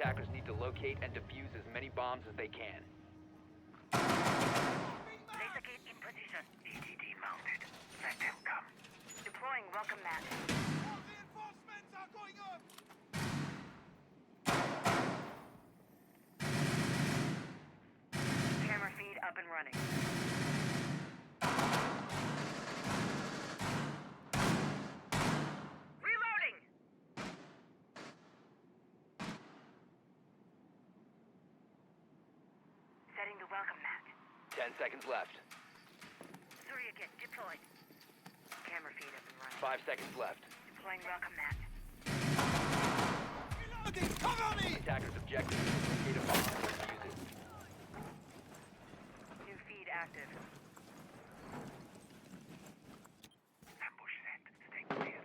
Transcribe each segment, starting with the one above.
attackers need to locate and defuse as many bombs as they can. Laser gate in position. EDD mounted. Let them come. Deploying welcome mat. More reinforcements are going up! Camera feed up and running. Reloading! Setting the welcome mat. 10 seconds left. Surya kit deployed. Camera feed up and running. 5 seconds left. Deploying welcome mat. Reloading! Cover me! Attackers' objective is to locate a bomb and defuse it. New feed active. Ambush set. Stay clear.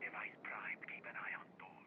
Device primed. Keep an eye on door.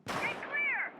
Stay clear!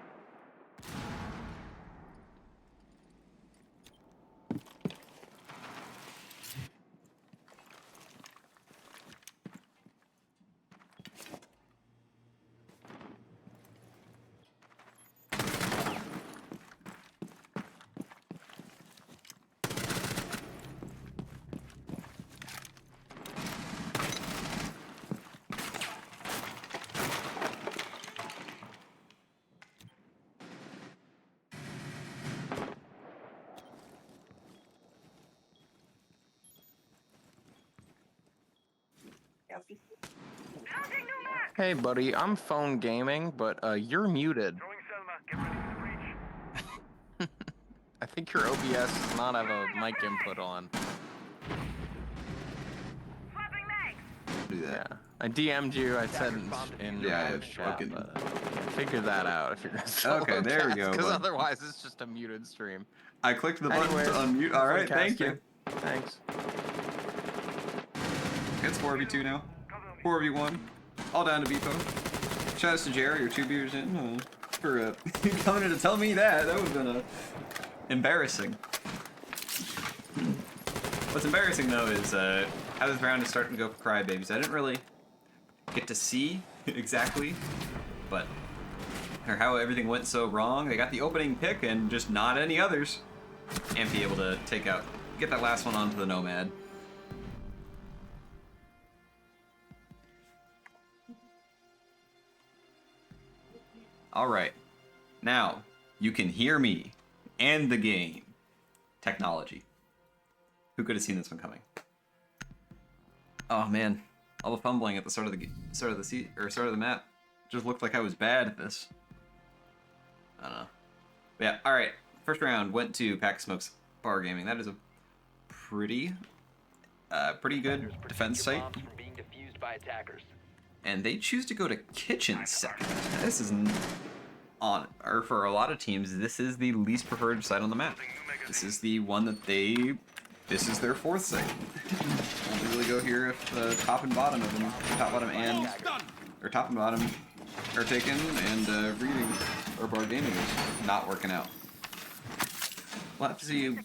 Launching new mark! Hey, buddy, I'm phone gaming, but you're muted. Throwing Selma. Get ready for the breach. I think your OBS does not have a mic input on. Swapping mags! Do that. Yeah, I DM'd you. I said in Yeah, Twitch chat, fucking- but figure that out if you're gonna Okay, there we go, Because bud. otherwise, it's just a muted stream. I clicked the button Anyways, to unmute. All right, thank casting. you. Thanks. It's 4v2 now. Cover me. 4v1. All down to Beepo. Shout out to Jerry, you're 2 beers in. For coming in to tell me that. That would have been embarrassing. What's embarrassing though is how this round is starting to go for crybabies. I didn't really get to see exactly, but or how everything went so wrong. They got the opening pick and just not any others, and be able to get that last one onto the Nomad. Alright, now you can hear me and the game. Technology. Who could have seen this one coming? Oh man, all the fumbling at the start of the map just looked like I was bad at this. I don't know. But yeah, alright. First round went to Pack of Smokes Bar Gaming. That is a pretty good Defenders, protect defense your site. bombs from being defused by attackers. And they choose to go to kitchen second. Now, this is or for a lot of teams, this is the least preferred site on the map. This is the one that this is their fourth site. Only really go here if the top and bottom of them, top, bottom, and or top and bottom are taken, and reading or bar gaming is not working out. We'll have to see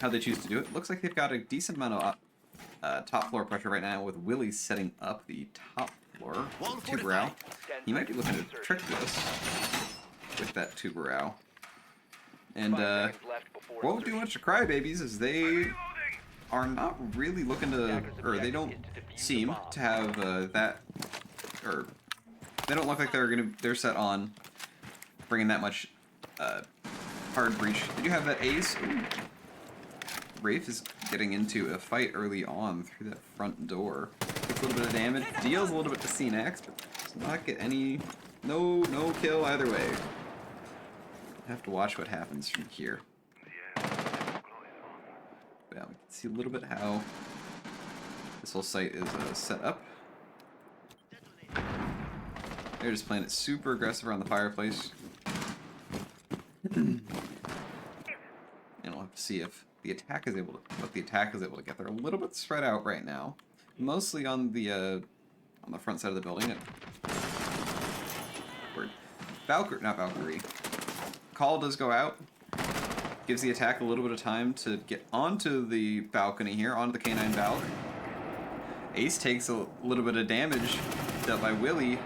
how they choose to do it. Looks like they've got a decent amount of top floor pressure right now, with Willie setting up the top floor. Tuberau. He might be looking to trick this with that Tuberau. And 5 seconds left before won't do much to Crybabies, as they are not really looking to, or they don't seem to have that, or they don't look like they're set on bringing that much hard breach. They do have that ace. Ooh. Rafe is getting into a fight early on through that front door. Takes a little bit of damage, deals a little bit to CNX, but does not get any, no kill either way. Have to watch what happens from here. Yeah, we can see a little bit how this whole site is set up. They're just playing it super aggressive around the fireplace. see if the attack is able to get. They're a little bit spread out right now, mostly on the front side of the building. Word. Valkyrie, not Valkyrie. Call does go out. Gives the attack a little bit of time to get onto the balcony here, onto the K9 Valk. Ace takes a little bit of damage dealt by Willie.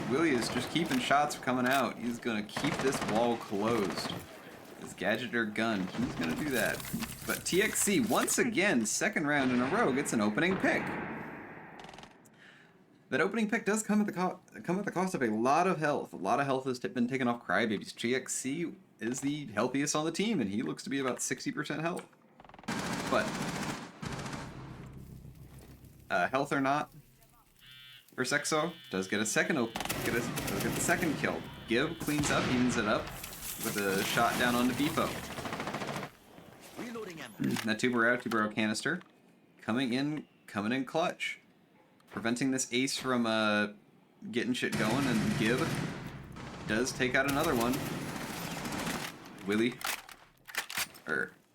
Willie is just keeping shots coming out. He's gonna keep this wall closed. His gadget or gun, he's gonna do that. But TXC, once again, second round in a row, gets an opening pick. That opening pick does come at the cost of a lot of health. A lot of health has been taken off Crybabies. TXC is the healthiest on the team, and he looks to be about 60% health. But health or not, Versexo does get a second get the second kill. Give cleans up, evens it up with a shot down onto Beefo. That two barrel canister coming in clutch, preventing this ace from getting shit going, and Give does take out another one.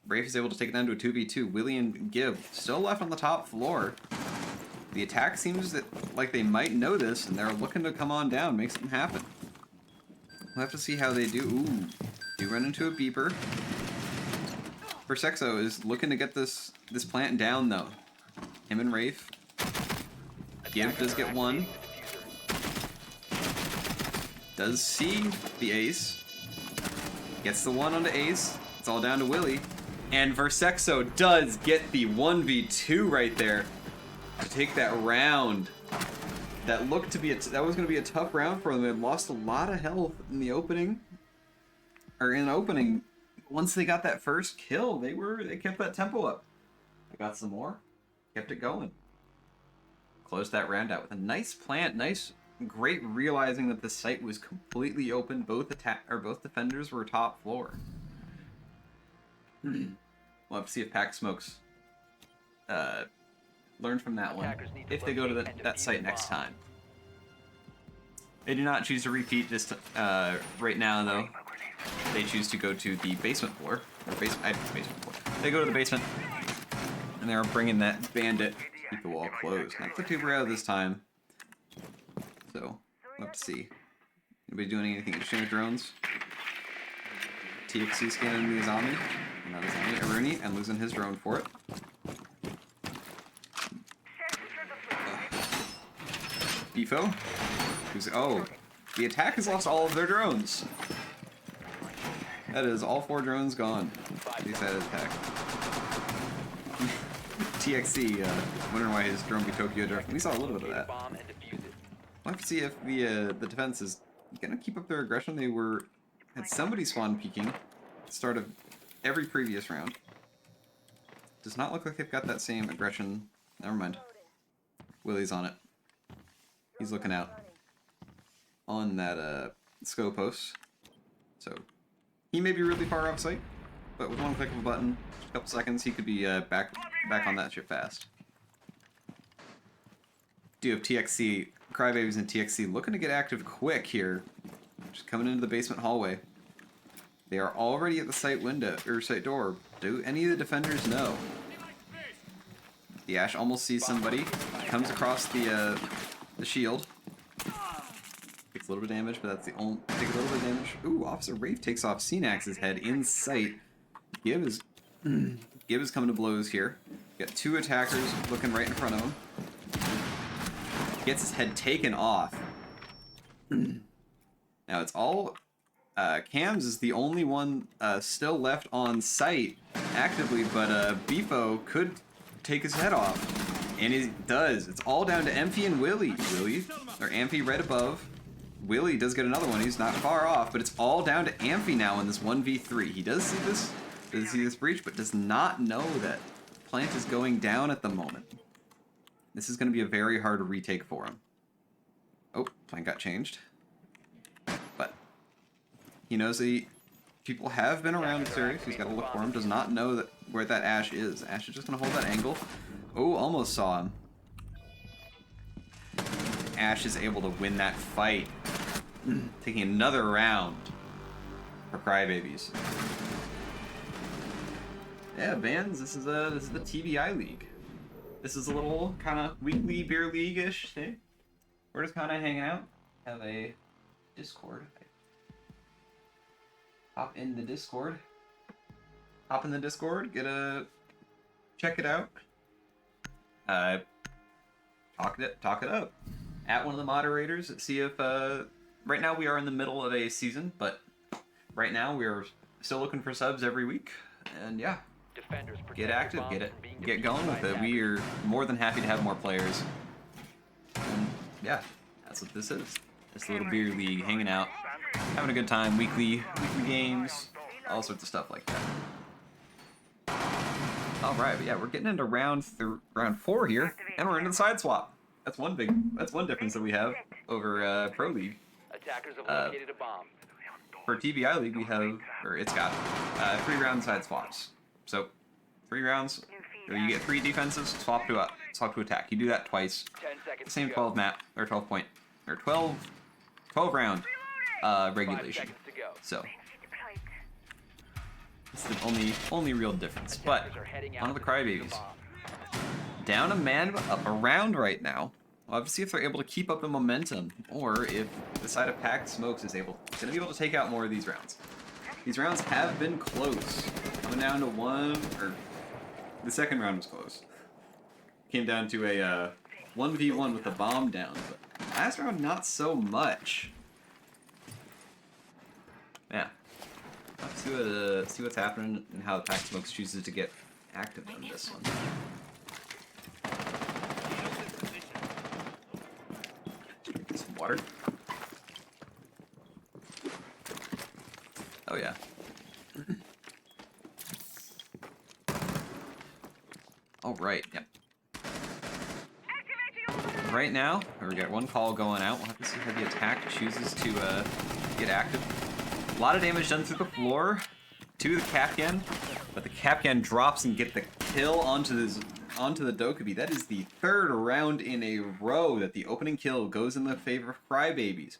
Brave is able to take it down to a 2v2. Willie and Give still left on the top floor. The attack seems like they might know this, and they're looking to come on down, make something happen. We'll have to see how they do. Ooh, do run into a beeper. Versexo is looking to get this plant down, though. Him and Rafe. Give does get one. Does see the ace. Gets the one onto ace. It's all down to Willie. And Versexo does get the 1v2 right there to take that round. That looked to be that was going to be a tough round for them. They had lost a lot of health in the opening. Once they got that first kill, they kept that tempo up. They got some more. Kept it going. Closed that round out with a nice plant. Great realizing that the site was completely open. Both defenders were top floor. We'll have to see if Pack Smokes learn from that one if they go to that site next time. They do not choose to repeat this right now, though. They choose to go to the basement floor. Basement floor. They go to the basement, and they're bringing that bandit. Keep the wall closed. Not the tuber out this time. So, we'll have to see. Anybody doing anything interesting with drones? TXC scanning the Azami. Not Azami, Aruni, and losing his drone for it. Beefo. The attack has lost all of their drones. That is all 4 drones gone. At least that attack. TXC, wondering why his drone be Tokyo Drift. We saw a little bit of that. We'll have to see if the defense is gonna keep up their aggression. They had somebody spawn peeking at the start of every previous round. Does not look like they've got that same aggression. Never mind. Willie's on it. He's looking out on that SCO post. So he may be really far off site, but with one click of a button, a couple seconds, he could be back on that ship fast. Do have TXC, Crybabies and TXC looking to get active quick here. Just coming into the basement hallway. They are already at the site window, or site door. Do any of the defenders know? The Ash almost sees somebody. Comes across the shield. Takes a little bit of damage, but that's the only... Take a little bit of damage. Ooh, Officer Rafe takes off Cnax's head in sight. Give is coming to blows here. Got 2 attackers looking right in front of him. Gets his head taken off. Now it's all... Cams is the only one still left on site actively, but Beefo could take his head off. And he does. It's all down to Amphi and Willie. Or Amphi right above. Willie does get another one. He's not far off, but it's all down to Amphi now in this 1v3. He does see this breach, but does not know that plant is going down at the moment. This is going to be a very hard retake for him. Oh, plant got changed. But he knows that people have been around Sirius. He's got to look for him. Does not know where that Ash is. Ash is just going to hold that angle. Oh, almost saw him. Ash is able to win that fight. Taking another round for Crybabies. Yeah, Vans, this is the TBI league. This is a little kind of weekly beer league-ish thing. We're just kind of hanging out. Have a Discord. Hop in the Discord. Hop in the Discord. Check it out. Talk it up. At one of the moderators. See if right now we are in the middle of a season, but right now we are still looking for subs every week. And yeah, Defenders protect get your active, bombs get it, from being get defused going by with it. attackers. We are more than happy to have more players. And yeah, that's what this is. This little beer league, hanging out, having a good time, weekly games, all sorts of stuff like that. All right, but yeah, we're getting into round 4 here, and we're into the side swap. That's one difference that we have over Pro League. Attackers have located a bomb. For TBI League, we have, or it's got 3 round side swaps. So 3 rounds, or you get 3 defenses, swap to attack. You do that twice. 10 seconds. Same to go. 12 map or 12 point or 12 round 5 regulation. seconds to go. So Deployed. it's the only real difference. But Attackers are heading on out to the to defuse Crybabies. bomb. Down a man, but up a round right now. We'll have to see if they're able to keep up the momentum, or if the side of Packed Smokes is going to be able to take out more of these rounds. These rounds have been close, coming down to one, or the second round was close. Came down to a 1v1 with the bomb down, but last round not so much. Yeah, let's see what's happening and how the Packed Smokes chooses to get active in this one. Get some water. Oh yeah. All right. Yep. Right now, we got one call going out. We'll have to see how the attack chooses to get active. A lot of damage done through the floor to the Kapkan, but the Kapkan drops and get the kill onto the Dokkaebi. That is the 3rd round in a row that the opening kill goes in the favor of Crybabies.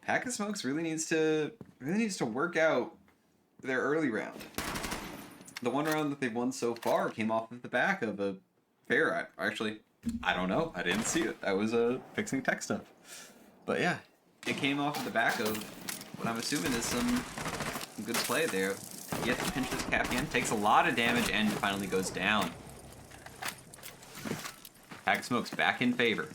Pack of Smokes really needs to work out their early round. The one round that they've won so far came off of the back of a fair. I don't know. I didn't see it. I was fixing tech stuff. But yeah, it came off of the back of what I'm assuming is some good play there. Yet to pinch this Kapkan, takes a lot of damage and finally goes down. Pack of Smokes back in favor.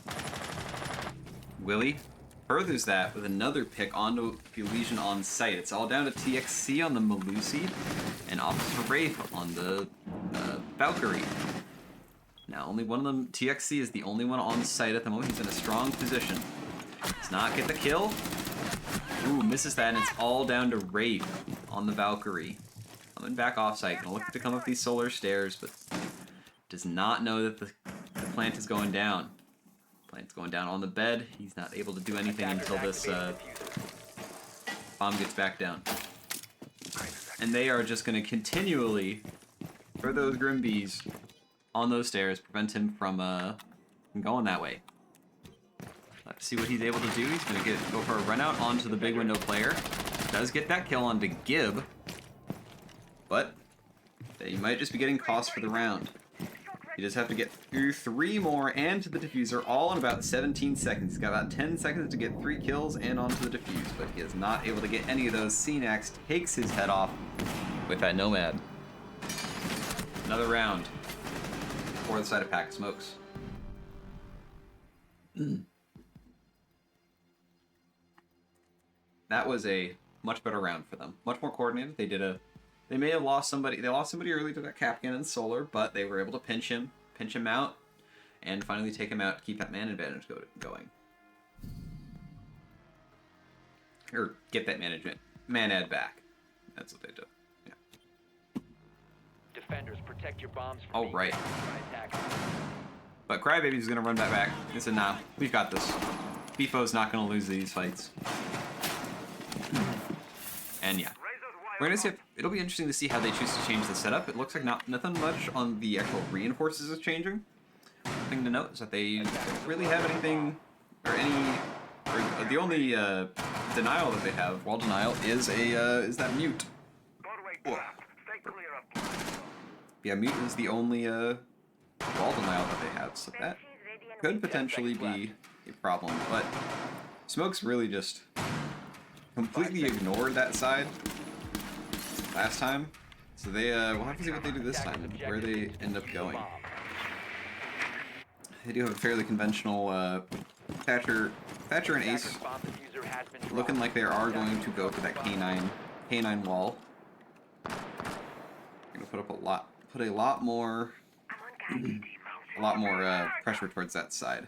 Willie furthers that with another pick onto the Legion on site. It's all down to TXC on the Melusi and Officer Wraith on the Valkyrie. Now, only one of them, TXC, is the only one on site at the moment. He's in a strong position. Does not get the kill. Ooh, misses that, and it's all down to Wraith on the Valkyrie. Coming back off site. Gonna look to come up these solar stairs, but does not know that the plant is going down. Plant's going down on the bed. He's not able to do anything until this bomb gets back down. And they are just going to continually throw those Grimbees on those stairs, prevent him from going that way. Let's see what he's able to do. He's going to go for a run out onto the big window player. Does get that kill onto Gib, but he might just be getting cost for the round. He does have to get through 3 more and to the diffuser, all in about 17 seconds. He's got about 10 seconds to get 3 kills and onto the defuse, but he is not able to get any of those. CNAX takes his head off with that Nomad. Another round for the side of Pack of Smokes. That was a much better round for them. Much more coordinated. They may have lost somebody. They lost somebody early to that Kapkan and Solar, but they were able to pinch him out, and finally take him out to keep that man advantage going. Or get that man ad back. That's what they do. Yeah. Defenders, protect your bombs from All being right. defused by attackers. But Crybaby's gonna run that back. He said, "Nah, we've got this. Bifo's not gonna lose these fights." And yeah. We're gonna see it'll be interesting to see how they choose to change the setup. It looks like nothing much on the actual reinforces is changing. Thing to note is that they don't really have anything or the only denial that they have, wall denial, is that mute. Doorway trapped. Stay clear of. Yeah, mute is the only wall denial that they have, so that could potentially be a problem. But Smokes really just completely ignored that side last time, so they we'll have to see what they do this time and where they end up going. They do have a fairly conventional Thatcher and Ace looking like they are going to go for that K9 wall. They're gonna put a lot more pressure towards that side.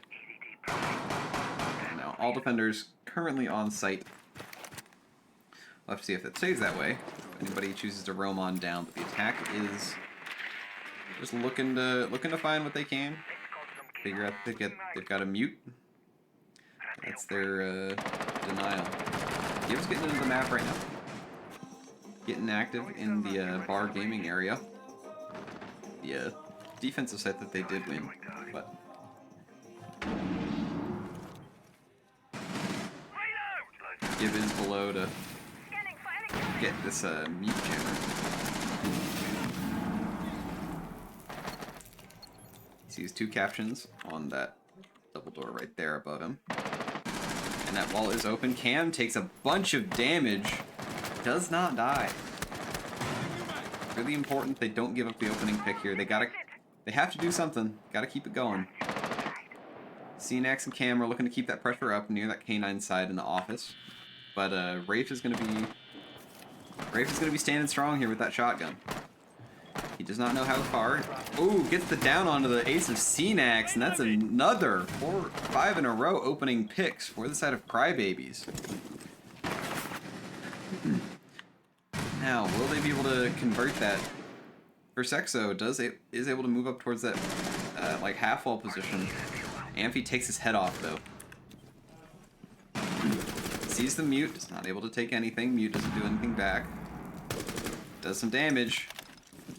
Now all defenders currently on site. We'll have to see if it stays that way. If anybody chooses to roam on down, but the attack is just looking to find what they can. Figure out they've got a mute. That's their denial. Gibbs getting into the map right now. Getting active in the bar gaming area. The defensive site that they did win, but Gibb is below to get this mute jammer. Sees two captions on that double door right there above him. And that wall is open. Cam takes a bunch of damage. Does not die. Really important they don't give up the opening pick here. They have to do something. Gotta keep it going. CNAX and Cam are looking to keep that pressure up near that K9 side in the office. But Rafe is gonna be standing strong here with that shotgun. He does not know how far. Ooh, gets the down onto the ace of CNAX, and that's another 5 in a row opening picks for the side of Crybabies. Now, will they be able to convert that? Versexo is able to move up towards that like half wall position. Amphi takes his head off though. Sees the mute, is not able to take anything. Mute doesn't do anything back. Does some damage.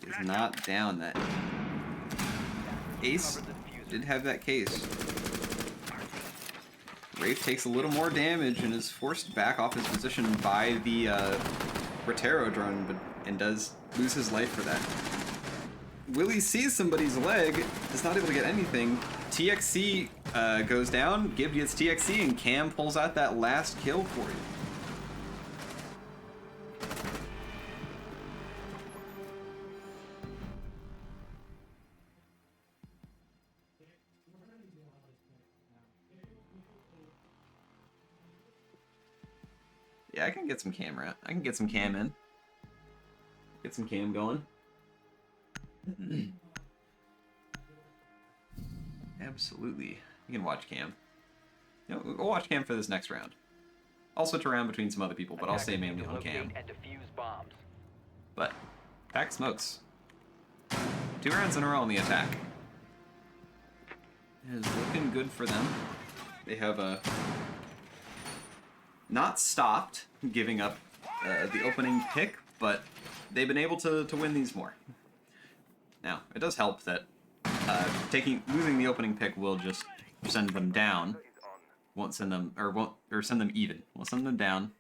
Is not down. That Ace did have that case. Rafe takes a little more damage and is forced back off his position by the Rotero drone, and does lose his life for that. Willie sees somebody's leg, is not able to get anything. TXC goes down, Gibb gets TXC, and Cam pulls out that last kill for you. Yeah, I can get some camera. I can get some cam in. Get some cam going. Absolutely. You can watch cam. You know, we'll watch cam for this next round. I'll switch around between some other people, but I'll stay mainly on cam. And defuse bombs. But Pack Smokes. 2 rounds in a row on the attack. It is looking good for them. They have not stopped giving up the opening pick, but they've been able to win these more. Now, it does help that losing the opening pick will just send them down. Won't send them, or send them even. We'll send them down.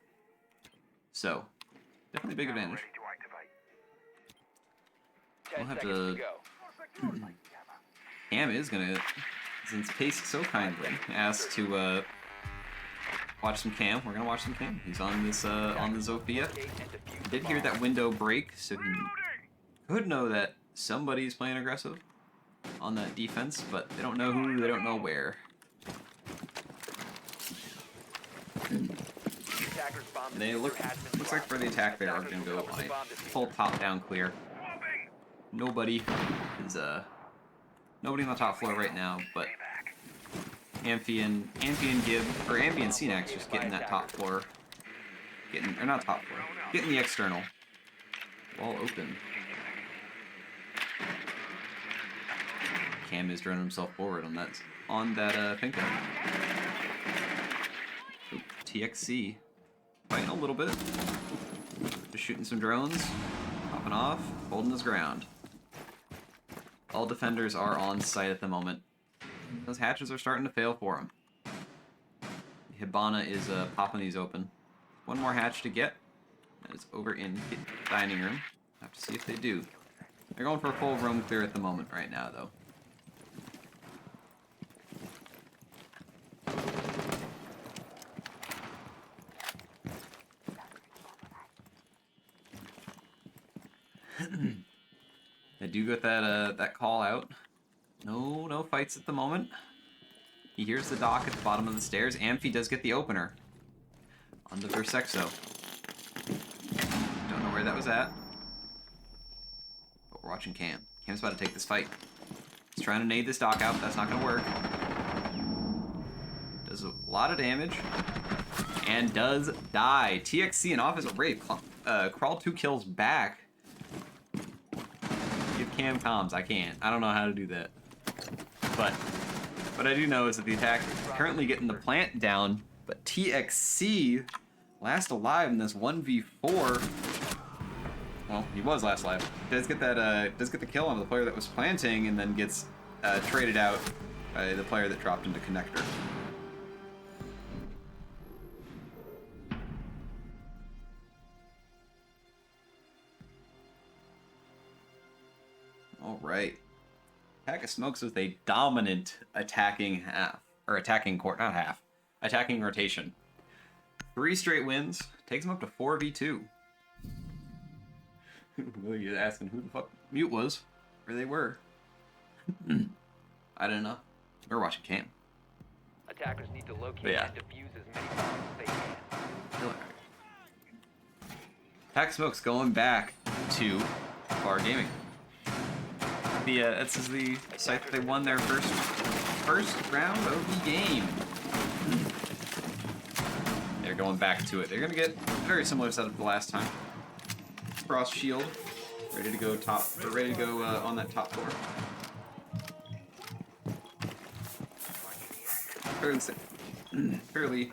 So, definitely a big advantage. We'll have to. Cam is gonna, since Pace so kindly asked to watch some cam. We're gonna watch some cam. He's on this on the Zofia. Did hear that window break, so he could know that somebody's playing aggressive on that defense, but they don't know who. They don't know where. They looks like for the attack they are going to go on a full top-down clear. Nobody is nobody on the top floor right now, but Amphi and Gibb, or Amphi and CNAX just getting that top floor, or not top floor, getting the external wall open. Cam is droning himself forward on that Pinko. TXC fighting a little bit, just shooting some drones, popping off, holding his ground. All defenders are on site at the moment. Those hatches are starting to fail for him. Hibana is popping these open. One more hatch to get. That is over in dining room. Have to see if they do. They're going for a full roam clear at the moment right now, though. They do get that call out. No fights at the moment. He hears the dock at the bottom of the stairs. Amphi does get the opener. Onto Versexo. Don't know where that was at. But we're watching Cam. Cam's about to take this fight. He's trying to nade this dock out. That's not going to work. Does a lot of damage. And does die. TXC and Officer Rafe crawl 2 kills back. Give Cam comms. I can't. I don't know how to do that. But what I do know is that the attack is currently getting the plant down, but TXC last alive in this 1v4. Well, he was last alive. Does get that does get the kill on the player that was planting, and then gets traded out by the player that dropped into connector. All right. Pack of Smokes with a dominant attacking attacking rotation. 3 straight wins, takes him up to 4v2. You're asking who the fuck Mute was, where they were. I don't know. We're watching Cam. Attackers need to locate and defuse as many bombs as they can. Pack of Smokes going back to Bar Gaming. This is the site that they won their first round of the game. They're going back to it. They're gonna get a very similar setup to the last time. Frost shield, ready to go top, or ready to go on that top floor. Fairly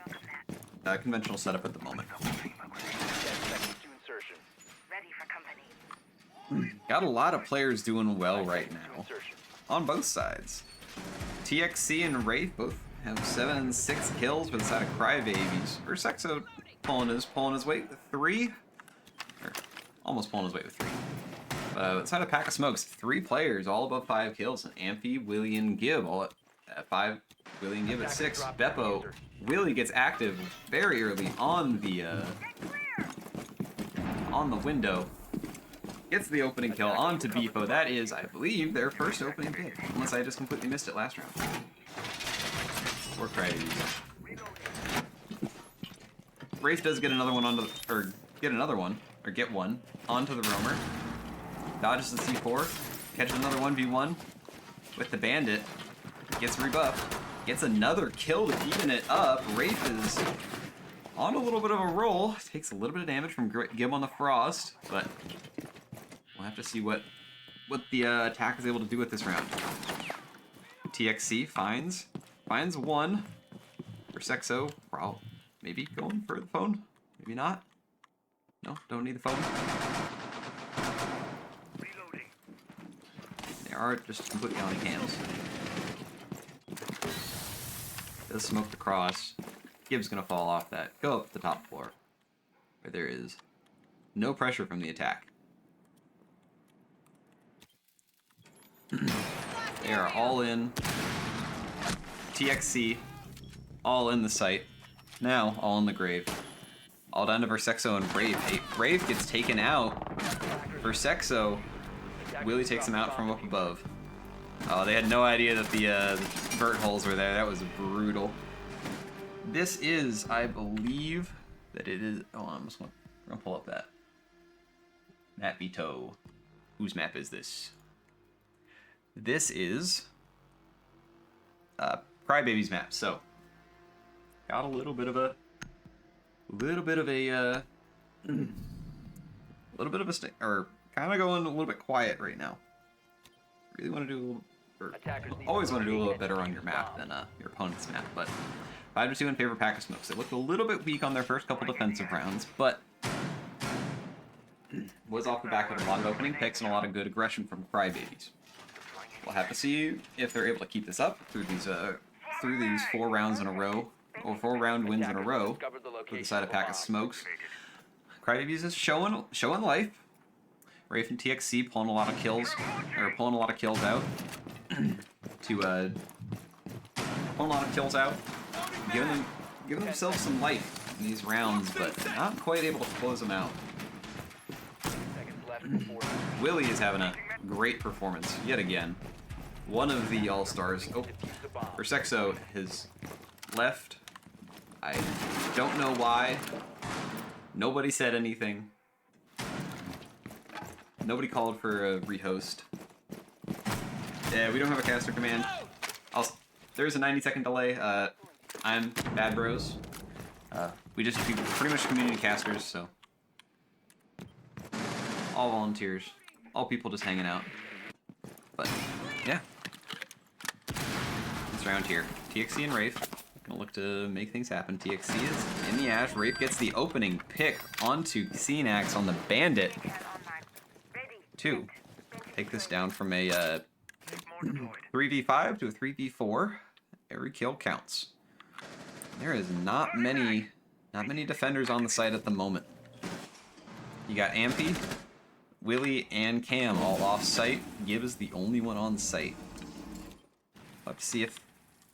conventional setup at the moment. 10 seconds to insertion. Ready for company. Got a lot of players doing well right now Insertion. on both sides. TXC and Wraith both have 7 and 6 kills with the side of Crybabies. Versexo pulling his weight with 3, or almost pulling his weight with 3. But side of Pack of Smokes, 3 players all above 5 kills. And Amphi, Willie, and Gibb all at 5. Willie and Gibb at 6. Beppo, Willie gets active very early on the window. Gets the opening kill onto Beefo. That is, I believe, their first opening pick. Unless I just completely missed it last round. Or crazy. Wraith does get another one get one onto the roamer. Dodges the C4. Catches another 1v1 with the bandit. Gets rebuffed. Gets another kill to even it up. Wraith is on a little bit of a roll. Takes a little bit of damage from Gibb on the Frost, but we'll have to see what the attack is able to do with this round. TXC finds one. Versexo, maybe going for the phone. Maybe not. No, don't need the phone. Reloading. They are just completely on cams. Does smoke the cross. Gibb's gonna fall off that. Go up the top floor, where there is no pressure from the attack. They are all in. TXC, all in the site. Now, all in the grave. All down to Versexo and Brave. Brave gets taken out. Versexo, Willie takes him out from up above. Oh, they had no idea that the vert holes were there. That was brutal. This is, I believe, that it is. Oh, I'm just gonna pull up that map. Vito. Whose map is this? This is Crybaby's map. So got a little bit of a or kind of going a little bit quiet right now. Really want to do a little, or always want to do a little bit better on your map than your opponent's map, but 5-2 in favor of Pack of Smokes. They looked a little bit weak on their first couple defensive rounds, but was off the back of a lot of opening picks and a lot of good aggression from Crybabies. We'll have to see if they're able to keep this up through these 4 rounds in a row, or 4 round wins in a row with the side of Pack of Smokes. Crybabies is showing life. Rafe and TXC pulling a lot of kills, or pulling a lot of kills out. Pulling a lot of kills out, giving themselves some life in these rounds, but not quite able to close them out. Seconds left before. Willie is having a great performance yet again. One of the all-stars. Oh, Defuse the bomb. for Sexo has left. I don't know why. Nobody said anything. Nobody called for a rehost. Yeah, we don't have a caster command. There's a 90-second delay. I'm Bad Bros. We pretty much community casters, so all volunteers, all people just hanging out. But yeah, this round here, TXC and Rafe gonna look to make things happen. TXC is in the Ash. Rafe gets the opening pick onto Xenax on the Bandit. Ready. 2. Take this down from a More deployed. 3v5 to a 3v4. Every kill counts. There is not many defenders on the site at the moment. You got Ampy, Willie, and Cam all off site. Gib is the only one on site. We'll have to see if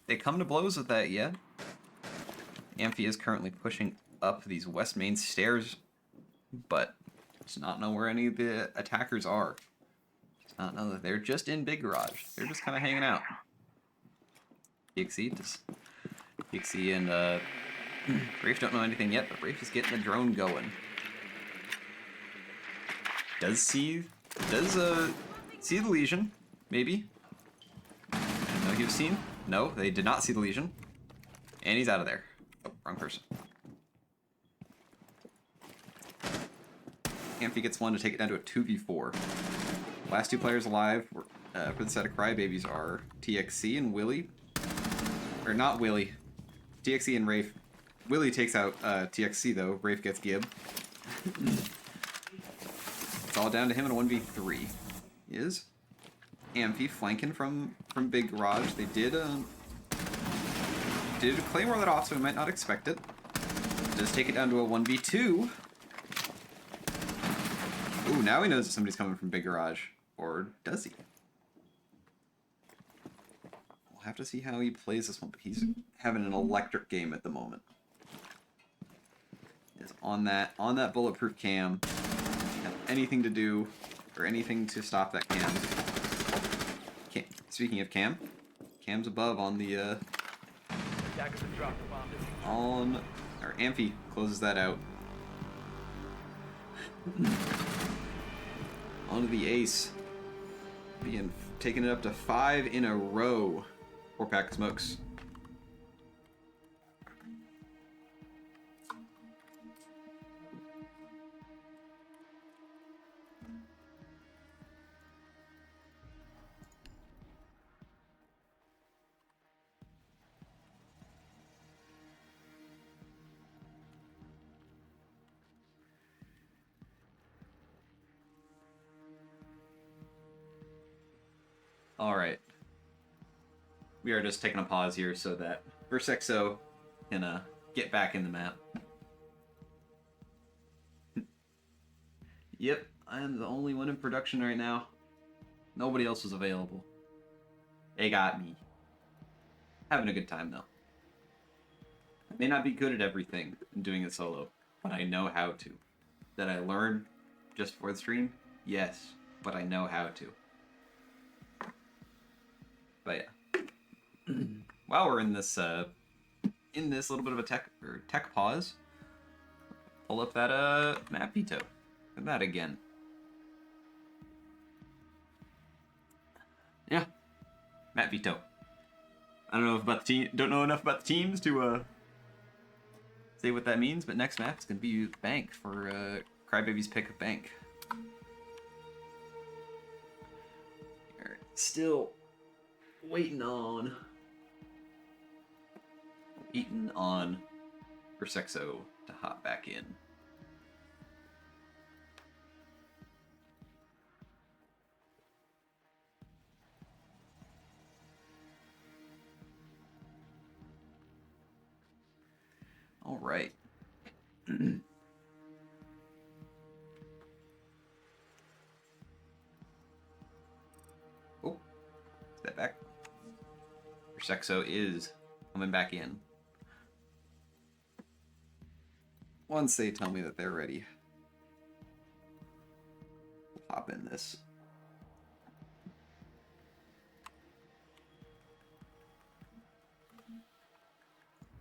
they come to blows with that yet. Amphy is currently pushing up these west main stairs, but does not know where any of the attackers are. Does not know that they're just in Big Garage. They're just kind of hanging out. TXC and Rafe don't know anything yet, but Rafe is getting the drone going. Does see the Legion, maybe? No, he was seen? No, they did not see the Legion. And he's out of there. Oh, wrong person. Amphy gets one to take it down to a 2v4. Last two players alive for the set of Crybabies are TXC and Willie. Or not Willie. TXC and Rafe. Willie takes out TXC though. Rafe gets Gib. It's all down to him in a 1v3. Is Amphy flanking from Big Garage. They did claymore that off, so we might not expect it. Does take it down to a 1v2. Ooh, now he knows that somebody's coming from Big Garage. Or does he? We'll have to see how he plays this one, but he's having an electric game at the moment. Is on that bulletproof cam. Have anything to do or anything to stop that cam. Speaking of Cam, Cam's above on the Attackers have dropped the bomb. Amphy closes that out. Onto the ace. Being taking it up to 5 in a row. 4-pack smokes. Alright. We are just taking a pause here so that Versexo can get back in the map. Yep, I am the only one in production right now. Nobody else was available. They got me. Having a good time though. I may not be good at everything in doing it solo, but I know how to. Did I learn just for the stream? Yes, but I know how to. But yeah, while we're in this little bit of a tech pause, pull up that map veto. Look at that again. Yeah, map veto. I don't know enough about the teams to say what that means, but next map is gonna be Bank for Crybaby's pick of Bank. Alright, still waiting on Versexo to hop back in. All right. Sexo is coming back in. Once they tell me that they're ready, we'll hop in this.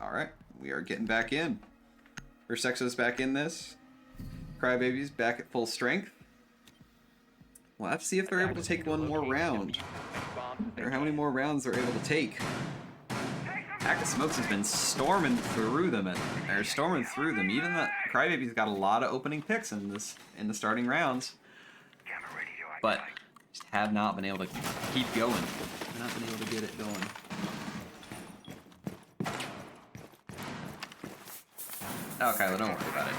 Alright, we are getting back in. Sexo's back in this. Crybaby's back at full strength. We'll have to see if they're able to take one more round. Or how many more rounds they're able to take. Pack of Smokes has been storming through them, Even the Crybaby's got a lot of opening picks in the starting rounds, but just have not been able to keep going. Not been able to get it going. Oh, Kylo, don't worry about it.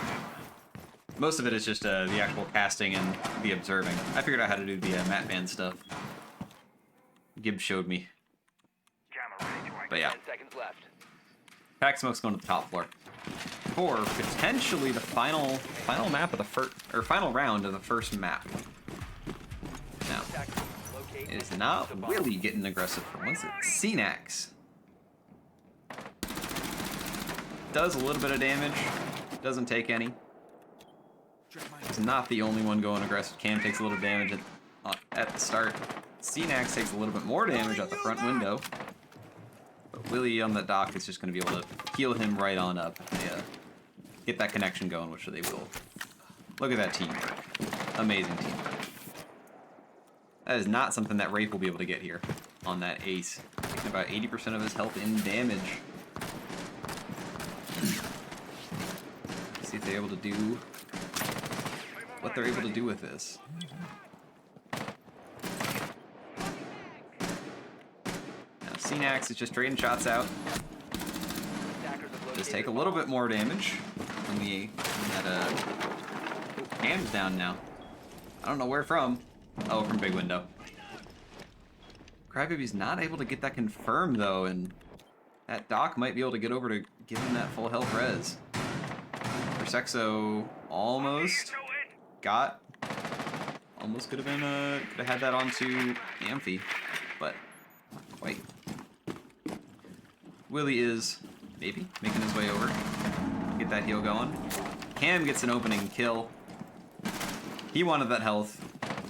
Most of it is just the actual casting and the observing. I figured out how to do the map band stuff. Gibbs showed me. But yeah. 10 seconds left. Pack Smoke's going to the top floor for potentially the final map of the final round of the first map. Now, it is not really getting aggressive for once. It's Cenax. Does a little bit of damage, doesn't take any. It's not the only one going aggressive. Cam takes a little damage at the start. Cenax takes a little bit more damage at the front window. But Willie on the dock is just going to be able to heal him right on up. Yeah, get that connection going, which they will. Look at that teamwork. Amazing teamwork. That is not something that Rafe will be able to get here on that ace. Taking about 80% of his health in damage. See if they're able to do what they're able to do with this. Now Cenax is just trading shots out. Just take a little bit more damage when Cam's down now. I don't know where from. Oh, from Big Window. Crybaby's not able to get that confirmed though, and that Doc might be able to get over to give him that full health res. Sexo almost could have had that onto Amphi, but not quite. Willie is maybe making his way over, get that heal going. Cam gets an opening kill. He wanted that health.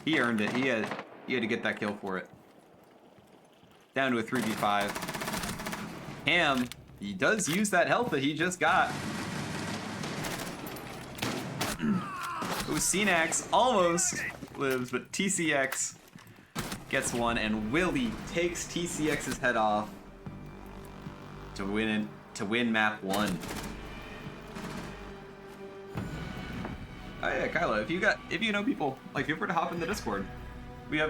He earned it. He had to get that kill for it. Down to a 3v5. Cam, he does use that health that he just got. Cenax almost lives, but TCX gets one, and Willie takes TCX's head off to win map 1. Oh yeah, Kylo, if you know people, like, feel free to hop in the Discord. We have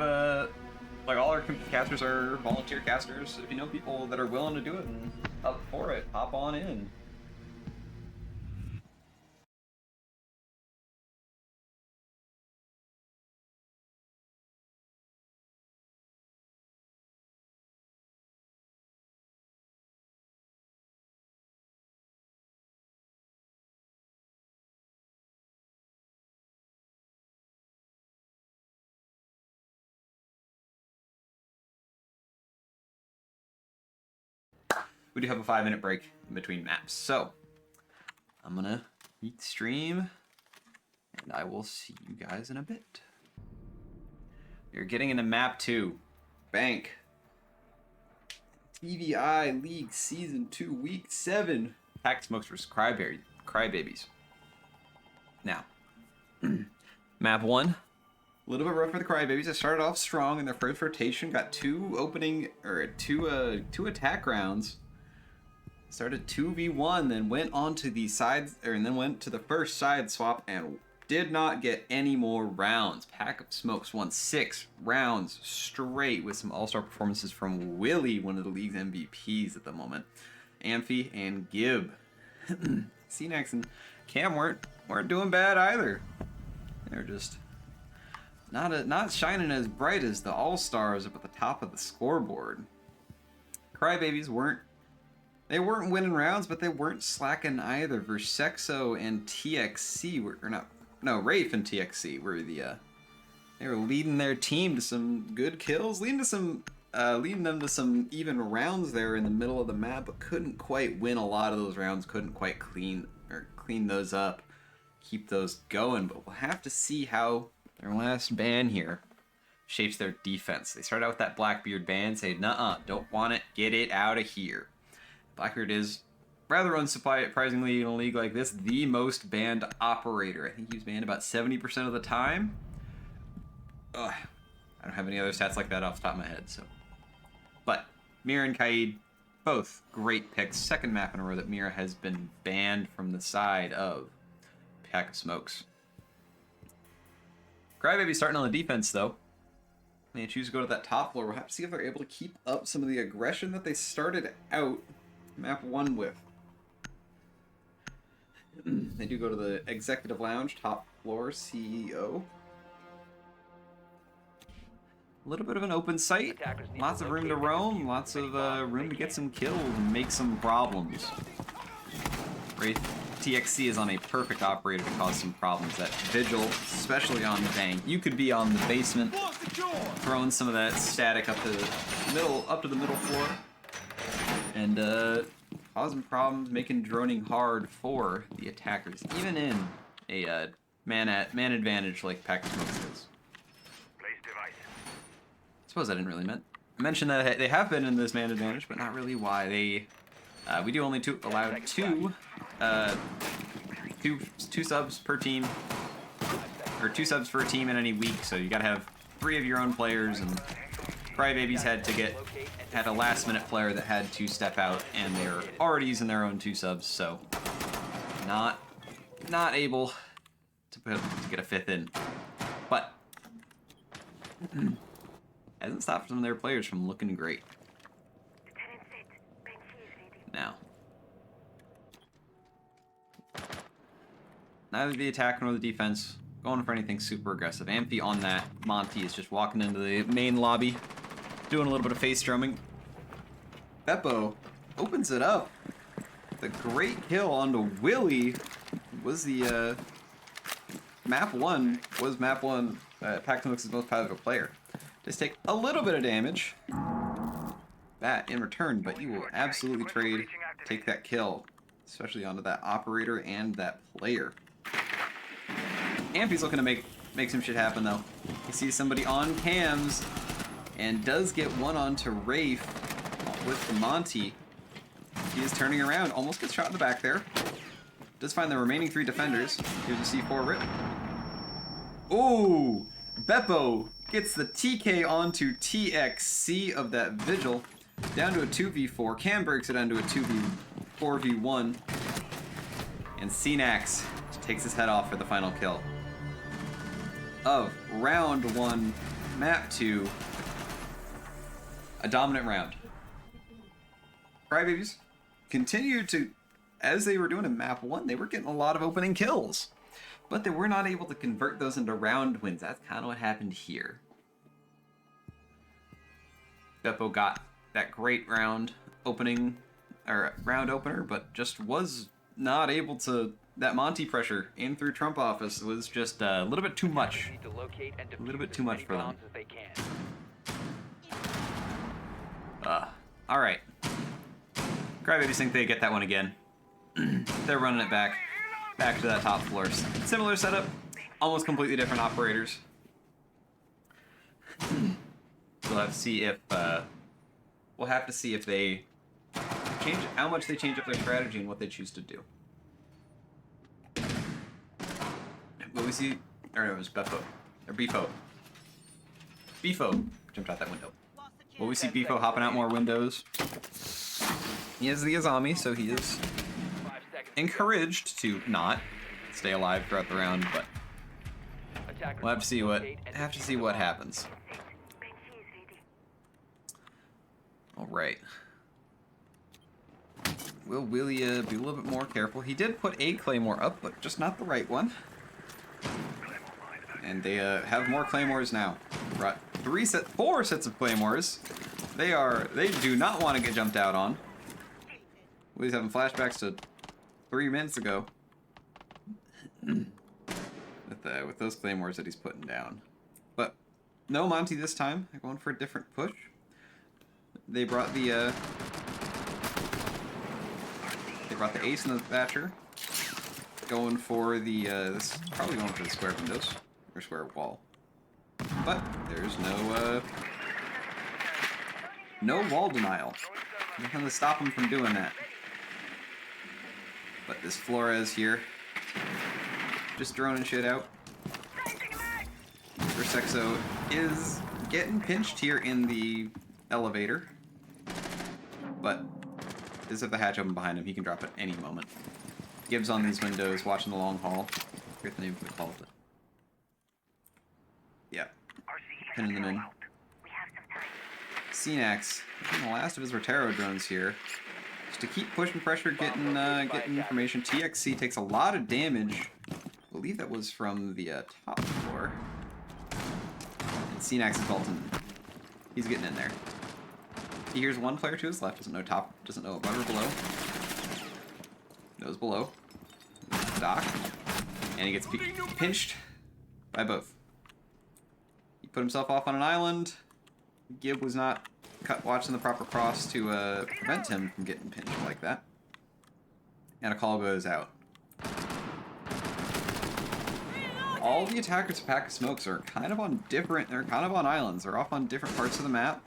like, all our casters are volunteer casters. If you know people that are willing to do it and up for it, hop on in. We do have a 5-minute break in between maps, so I'm gonna meet the stream, and I will see you guys in a bit. You're getting into map 2, Bank. TVI League Season 2, Week 7. Pack Smokes vs. Crybabies. Now, map 1. A little bit rough for the Crybabies. They started off strong in their first rotation, got two attack rounds. Started 2v1, then went on to the sides, and then went to the first side swap and did not get any more rounds. Pack of Smokes won 6 rounds straight with some all-star performances from Willie, one of the league's MVPs at the moment. Amphi and Gib. Cenax and Cam weren't doing bad either. They're just not shining as bright as the all-stars up at the top of the scoreboard. Crybabies weren't winning rounds, but they weren't slacking either. Versexo and TXC Rafe and TXC were they were leading their team to some good kills, leading to some leading them to some even rounds there in the middle of the map, but couldn't quite win a lot of those rounds, couldn't quite clean those up, keep those going. But we'll have to see how their last ban here shapes their defense. They start out with that Blackbeard ban, say, nuh-uh, don't want it, get it out of here. Blackbeard is, rather unsurprisingly in a league like this, the most banned operator. I think he was banned about 70% of the time. Ugh, I don't have any other stats like that off the top of my head, so. But Mira and Kaid, both great picks. Second map in a row that Mira has been banned from the side of Pack of Smokes. Crybaby starting on the defense, though. They choose to go to that top floor. We'll have to see if they're able to keep up some of the aggression that they started out map 1 with. They do go to the Executive Lounge, top floor, CEO. A little bit of an open site, lots of room to roam, lots of room to get some kills and make some problems. Wraith TXC is on a perfect operator to cause some problems. That Vigil, especially on the bank. You could be on the basement, throwing some of that static up to the middle floor, and causing problems, making droning hard for the attackers, even in a man advantage like Pack of Smokes is. Suppose I didn't really mention that they have been in this man advantage, but not really why. We do only allow two subs per team, or 2 subs per team in any week. So you gotta have 3 of your own players, and Crybabies had a last minute player that had to step out, and they're already using their own 2 subs, so not able to get a 5th in, but. Hasn't stopped some of their players from looking great. Now, neither the attack nor the defense going for anything super aggressive. Amphi on that. Monty is just walking into the main lobby, doing a little bit of face drumming. Beppo opens it up. The great kill onto Willie was the map 1. Pack of Smokes' most powerful player. Just take a little bit of damage, that in return, but you will absolutely take that kill, especially onto that operator and that player. Amphi's looking to make some shit happen, though. He sees somebody on cams and does get one onto Rafe with Monty. He is turning around, almost gets shot in the back there. Does find the remaining 3 defenders. Here's a C4 rip. Ooh! Beppo gets the TK onto TXC of that Vigil, down to a 2v4. Cam breaks it down to a 4v1. And CNAX takes his head off for the final kill of round 1, map 2. A dominant round. Crybabies continued to, as they were doing in map 1, they were getting a lot of opening kills. But they were not able to convert those into round wins. That's kind of what happened here. Beppo got that great round opener, but just was not able to. That Monty pressure in through Trump office was just a little bit too much. A little bit too much for them. All right. Crybabies think they get that one again. They're running it back to that top floor. Similar setup, almost completely different operators. We'll have to see if they change how much they change up their strategy and what they choose to do. Will we see? Or no, it was Beppo or Beefo. Beefo jumped out that window. Will we see Beefo hopping out more windows? He is the Azami, so he is encouraged to not stay alive throughout the round, but we'll have to see what happens. All right. Will Willie be a little bit more careful? He did put a Claymore up, but just not the right one. And they have more Claymores now. Brought 4 sets of Claymores. They do not want to get jumped out on. Willie's having flashbacks to 3 minutes ago. With those Claymores that he's putting down. But no Monty this time. They're going for a different push. They brought the ace and the thatcher. Going for the this probably going for the square windows or square wall. But there's no wall denial. Nothing to stop him from doing that. But this Flores here, just droning shit out. Versexo is getting pinched here in the elevator, but does have the hatch open behind him. He can drop at any moment. Gibbs on these windows, watching the long haul. I forget the name of the call, but yeah, pinning them in. We have some time. Cenax, the last of his Rotaro drones here, just to keep pushing pressure, getting information. TXC takes a lot of damage. I believe that was from the top floor. And Cenax is vaulting. He's getting in there. He hears one player to his left, doesn't know top, doesn't know above or below. Knows below. Doc. And he gets pinched by both. He put himself off on an island. Gib was not watching the proper cross to prevent him from getting pinched like that. And a call goes out. All the attackers of Pack of Smokes are kind of on they're kind of on islands. They're off on different parts of the map.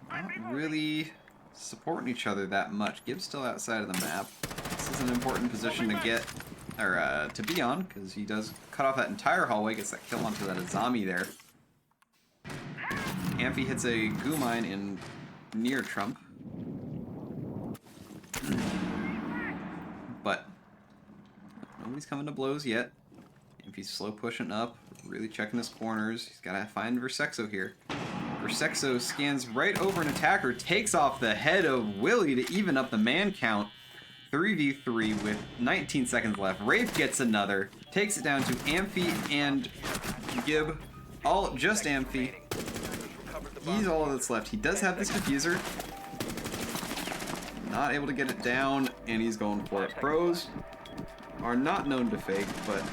Not really supporting each other that much. Gib's still outside of the map. This is an important position to get, or to be on, because he does cut off that entire hallway, gets that kill onto that Azami there. Amphi hits a goo mine in near Trump. But nobody's coming to blows yet. Amphi's slow pushing up, really checking his corners. He's got to find Versexo here. Versexo scans right over an attacker, takes off the head of Willie to even up the man count. 3v3 with 19 seconds left. Wraith gets another, takes it down to Amphi and Gib. Just Amphi. He's all that's left. He does have this diffuser. Not able to get it down, and he's going for it. Pros are not known to fake, but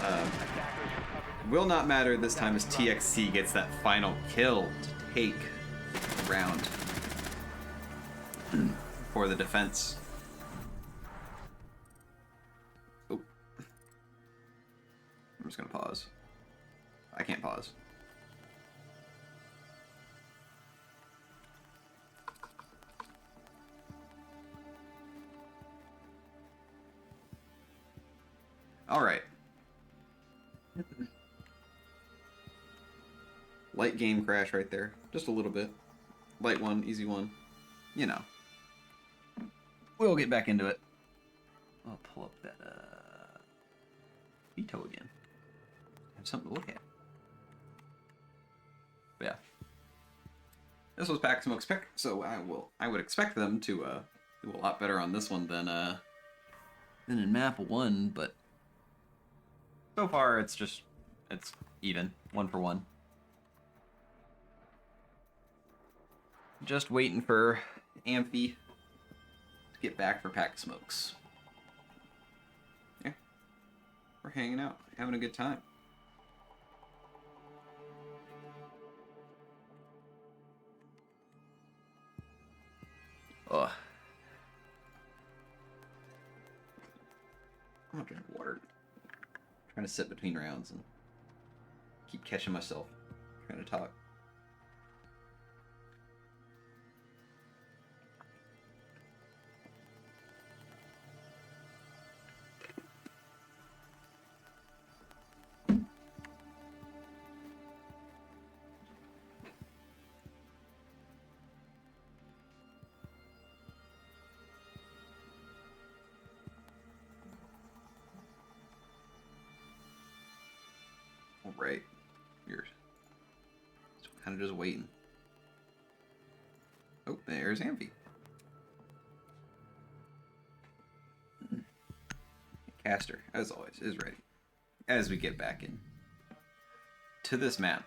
will not matter this time as TXC gets that final kill to take the round for the defense. Oh. I'm just gonna pause. I can't pause. All right. Light game crash right there. Just a little bit. Light one, easy one. You know. We'll get back into it. I'll pull up that veto again. Have something to look at. But yeah. This was Pack Smoke's pick, so I would expect them to do a lot better on this one than in map 1, but so far it's even, 1 for 1. Just waiting for Amphi to get back for Pack Smokes. Yeah. We're hanging out, having a good time. Ugh. I'm not drinking water. I'm trying to sit between rounds and keep catching myself trying to talk. Right. You're kind of just waiting. Oh, there's Amphi. Caster, as always, is ready. As we get back in to this map.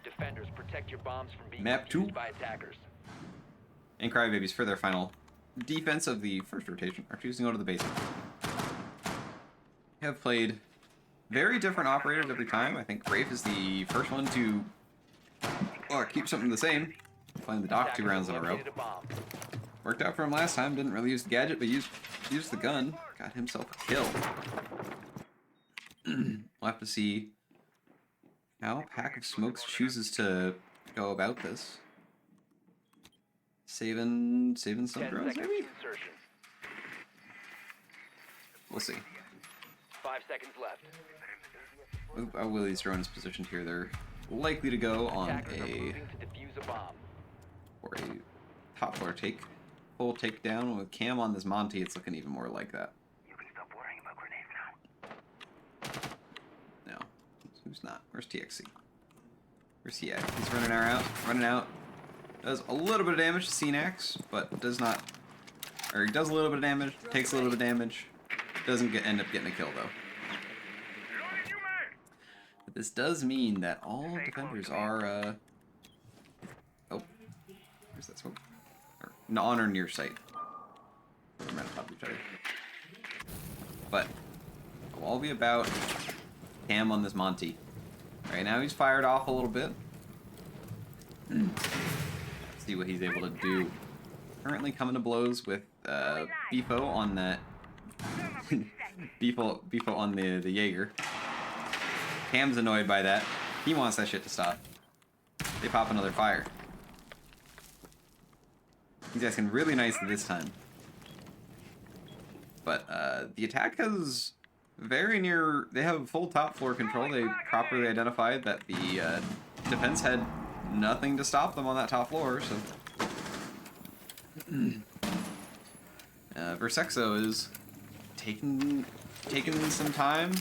Defenders, protect your bombs from being Map used 2. by attackers. And Crybabies, for their final defense of the first rotation, are choosing to go to the basement. Have played very different operators every time. I think Rafe is the first one to keep something the same. Playing the Doc 2 Attackers rounds in a have row. located a bomb. Worked out for him last time. Didn't really use the gadget, but used the gun. Got himself a kill. We'll have to see how Pack of Smokes chooses to go about this. Saving some 10 drones, seconds maybe? to insertion. We'll see. 5 seconds left. How Willie's drone is positioned here. They're likely to go on Attackers are a moving to defuse a bomb. or a top floor full takedown with Cam on this Monty. It's looking even more like that. You can stop worrying about grenades now. No, who's not? Where's TXC? Where's he at? He's running out. Does a little bit of damage to CNAX, but does not, or he does a little bit of damage, takes a little bit of damage, doesn't end up getting a kill though. But this does mean that all defenders are, oh, where's that smoke? Or, on or near site. We're right on top of each other. But we'll all be about Cam on this Monty. Right now he's fired off a little bit. See what he's able to do. Currently coming to blows with Beefo on that. Beefo on the Jaeger. Cam's annoyed by that. He wants that shit to stop. They pop another fire. He's asking really nicely this time. But the attack has very near. They have full top floor control. They properly identified that the defense had nothing to stop them on that top floor. So Versexo is taking some time.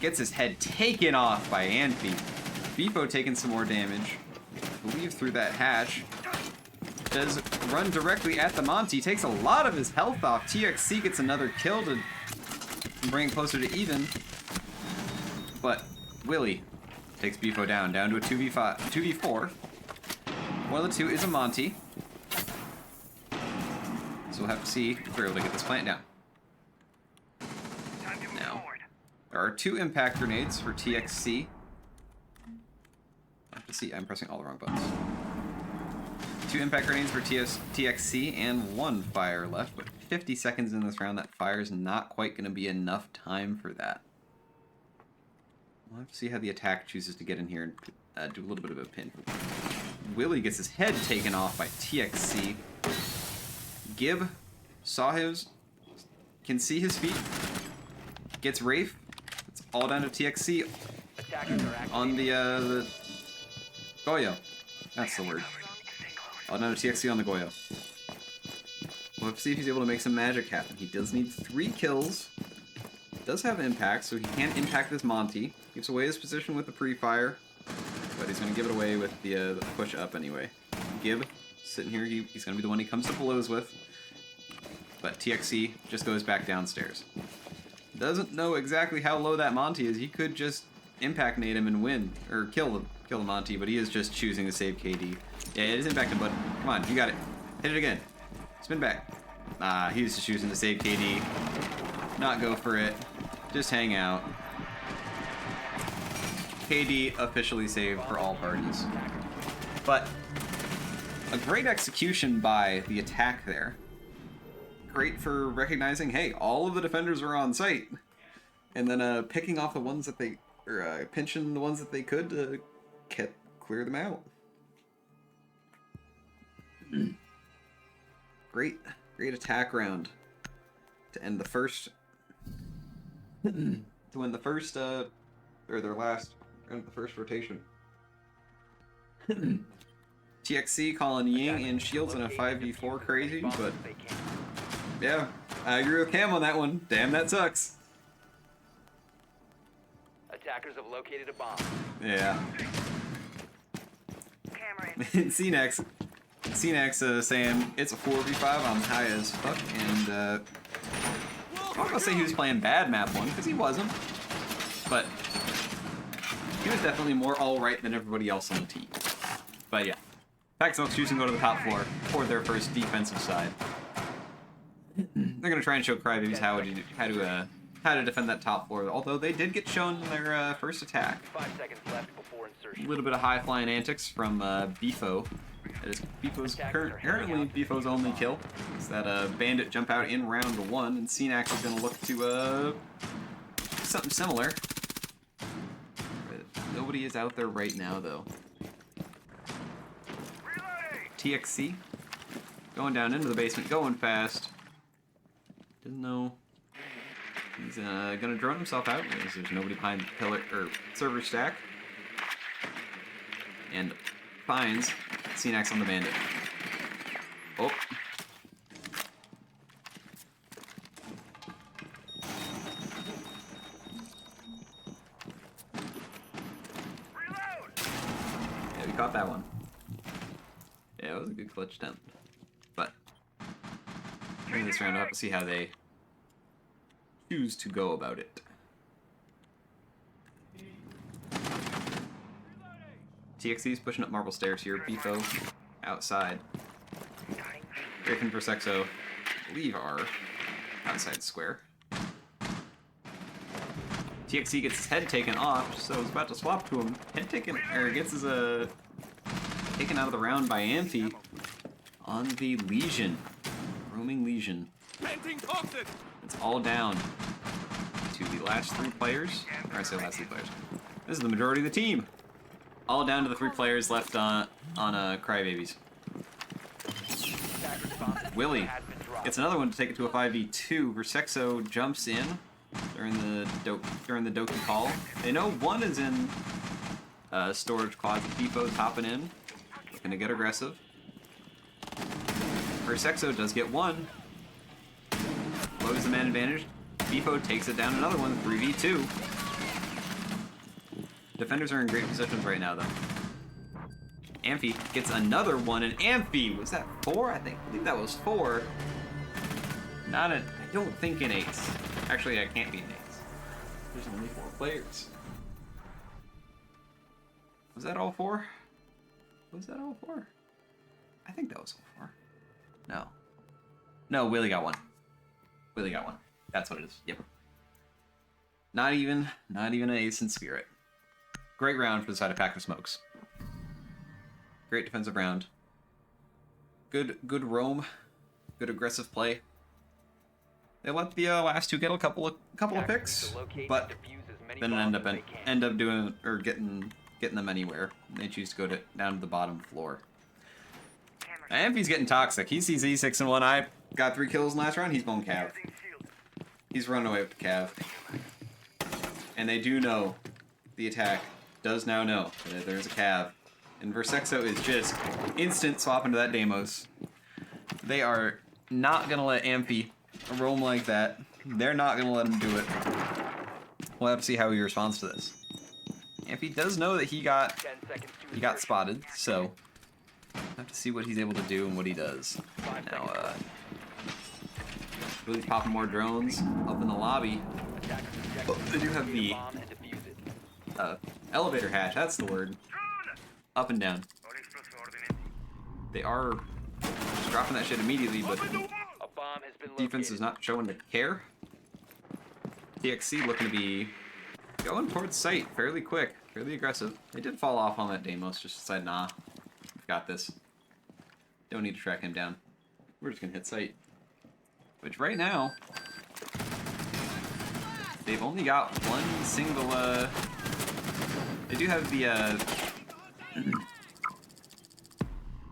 Gets his head taken off by Anfi. Beefo taking some more damage. I believe through that hatch. Does run directly at the Monty. Takes a lot of his health off. TXC gets another kill to bring it closer to even. But Willie takes Beefo down to a 2v4. One of the two is a Monty. So we'll have to see if we're able to get this plant down. Now, there are 2 impact grenades for TXC. I have to see, I'm pressing all the wrong buttons. 2 impact grenades for TXC and 1 fire left, but 50 seconds in this round, that fire is not quite going to be enough time for that. We'll have to see how the attack chooses to get in here and do a little bit of a pin. Willie gets his head taken off by TXC. Gib saw his, can see his feet, gets Rafe. It's all down to TXC Attackers are on activating. the Goyo. That's the word. All down to TXC on the Goyo. We'll have to see if he's able to make some magic happen. He does need 3 kills. Does have impact, so he can't impact this Monty. Gives away his position with the pre-fire, but he's going to give it away with the push up anyway. Gib sitting here, he's going to be the one he comes to blows with, but TXC just goes back downstairs. Doesn't know exactly how low that Monty is. He could just impact nade him and win, or kill the Monty, but he is just choosing to save KD. Yeah, it is impacted, bud. Come on, you got it. Hit it again. Spin back. He was just choosing to save KD. Not go for it. Just hang out. KD officially saved for all parties. But a great execution by the attack there. Great for recognizing, hey, all of the defenders are on site. And then picking off the ones that they, or pinching the ones that they could to clear them out. Great attack round to end the first, to win the first, or their last, end of the first rotation. TXC calling Ying and Shields in a 5v4 crazy, but yeah, I agree with Cam on that one. Damn, that sucks. Attackers have located a bomb. Yeah. Cameron. CNAX saying it's a 4v5, I'm high as fuck, and I'm not gonna say he was playing bad map 1, because he wasn't, but he was definitely more alright than everybody else on the team. But yeah, Pack Smokes choosing to go to the top floor for their first defensive side. They're gonna try and show Crybabies how to how to defend that top floor, although they did get shown their first attack. 5 seconds left before A insertion. little bit of high-flying antics from Bifo. That is Bifo's currently Bifo's only kill. Is that Bandit jump out in round 1, and Cenax is going to look to something similar. But nobody is out there right now, though. TXC going down into the basement, going fast. Doesn't know. He's gonna drone himself out because there's nobody behind the pillar or server stack. And finds Cenax on the Bandit. Oh. Yeah, we caught that one. Yeah, it was a good clutch attempt. But maybe this round up to see how they choose to go about it. TXC's pushing up marble stairs here. Bifo outside. Griffin and Versexo, I believe, are outside square. TXC gets his head taken off, so he's about to swap to him. Head taken, or gets his taken out of the round by Amphi on the Legion. Roaming Legion. It's all down to the last 3 players. Or I say last 3 players. This is the majority of the team. All down to the 3 players left on Crybabies. Willie gets another one to take it to a 5v2. Versexo jumps in during the Doki call. They know one is in storage closet. Bifo's hopping in, looking to get aggressive. Versexo does get one. Loads the man advantage. Bifo takes it down another one, 3v2. Defenders are in great positions right now, though. Amphi gets another one, and Amphi, was that 4? I believe that was 4. I don't think an ace. Actually, that can't be an ace. There's only 4 players. Was that all 4? Was that all 4? I think that was all 4. No. No, Willie got one. Willie got one. That's what it is. Yep. Not even an ace in spirit. Great round for the side of Pack of Smokes. Great defensive round. Good roam. Good aggressive play. They let the last 2 get a couple of picks, but then end up doing or getting them anywhere. They choose to go down to the bottom floor. Amphi's getting toxic. He sees E6 and 1. I got 3 kills in last round. He's going Cav. He's running away with the Cav. And they do know, the attack does now know that there's a Cav. And Versexo is just instant swap into that Deimos. They are not going to let Amphi roam like that. They're not going to let him do it. We'll have to see how he responds to this. Amphi does know that he got spotted, so we'll have to see what he's able to do and what he does. Now, really popping more drones up in the lobby. Oh, they do have the elevator hatch, that's the word. Up and down. They are just dropping that shit immediately, but defense is not showing to care. TXC looking to be going towards site fairly quick, fairly aggressive. They did fall off on that Deimos, just decided, nah, we've got this. Don't need to track him down. We're just gonna hit site. Which right now, they've only got one single, they do have the,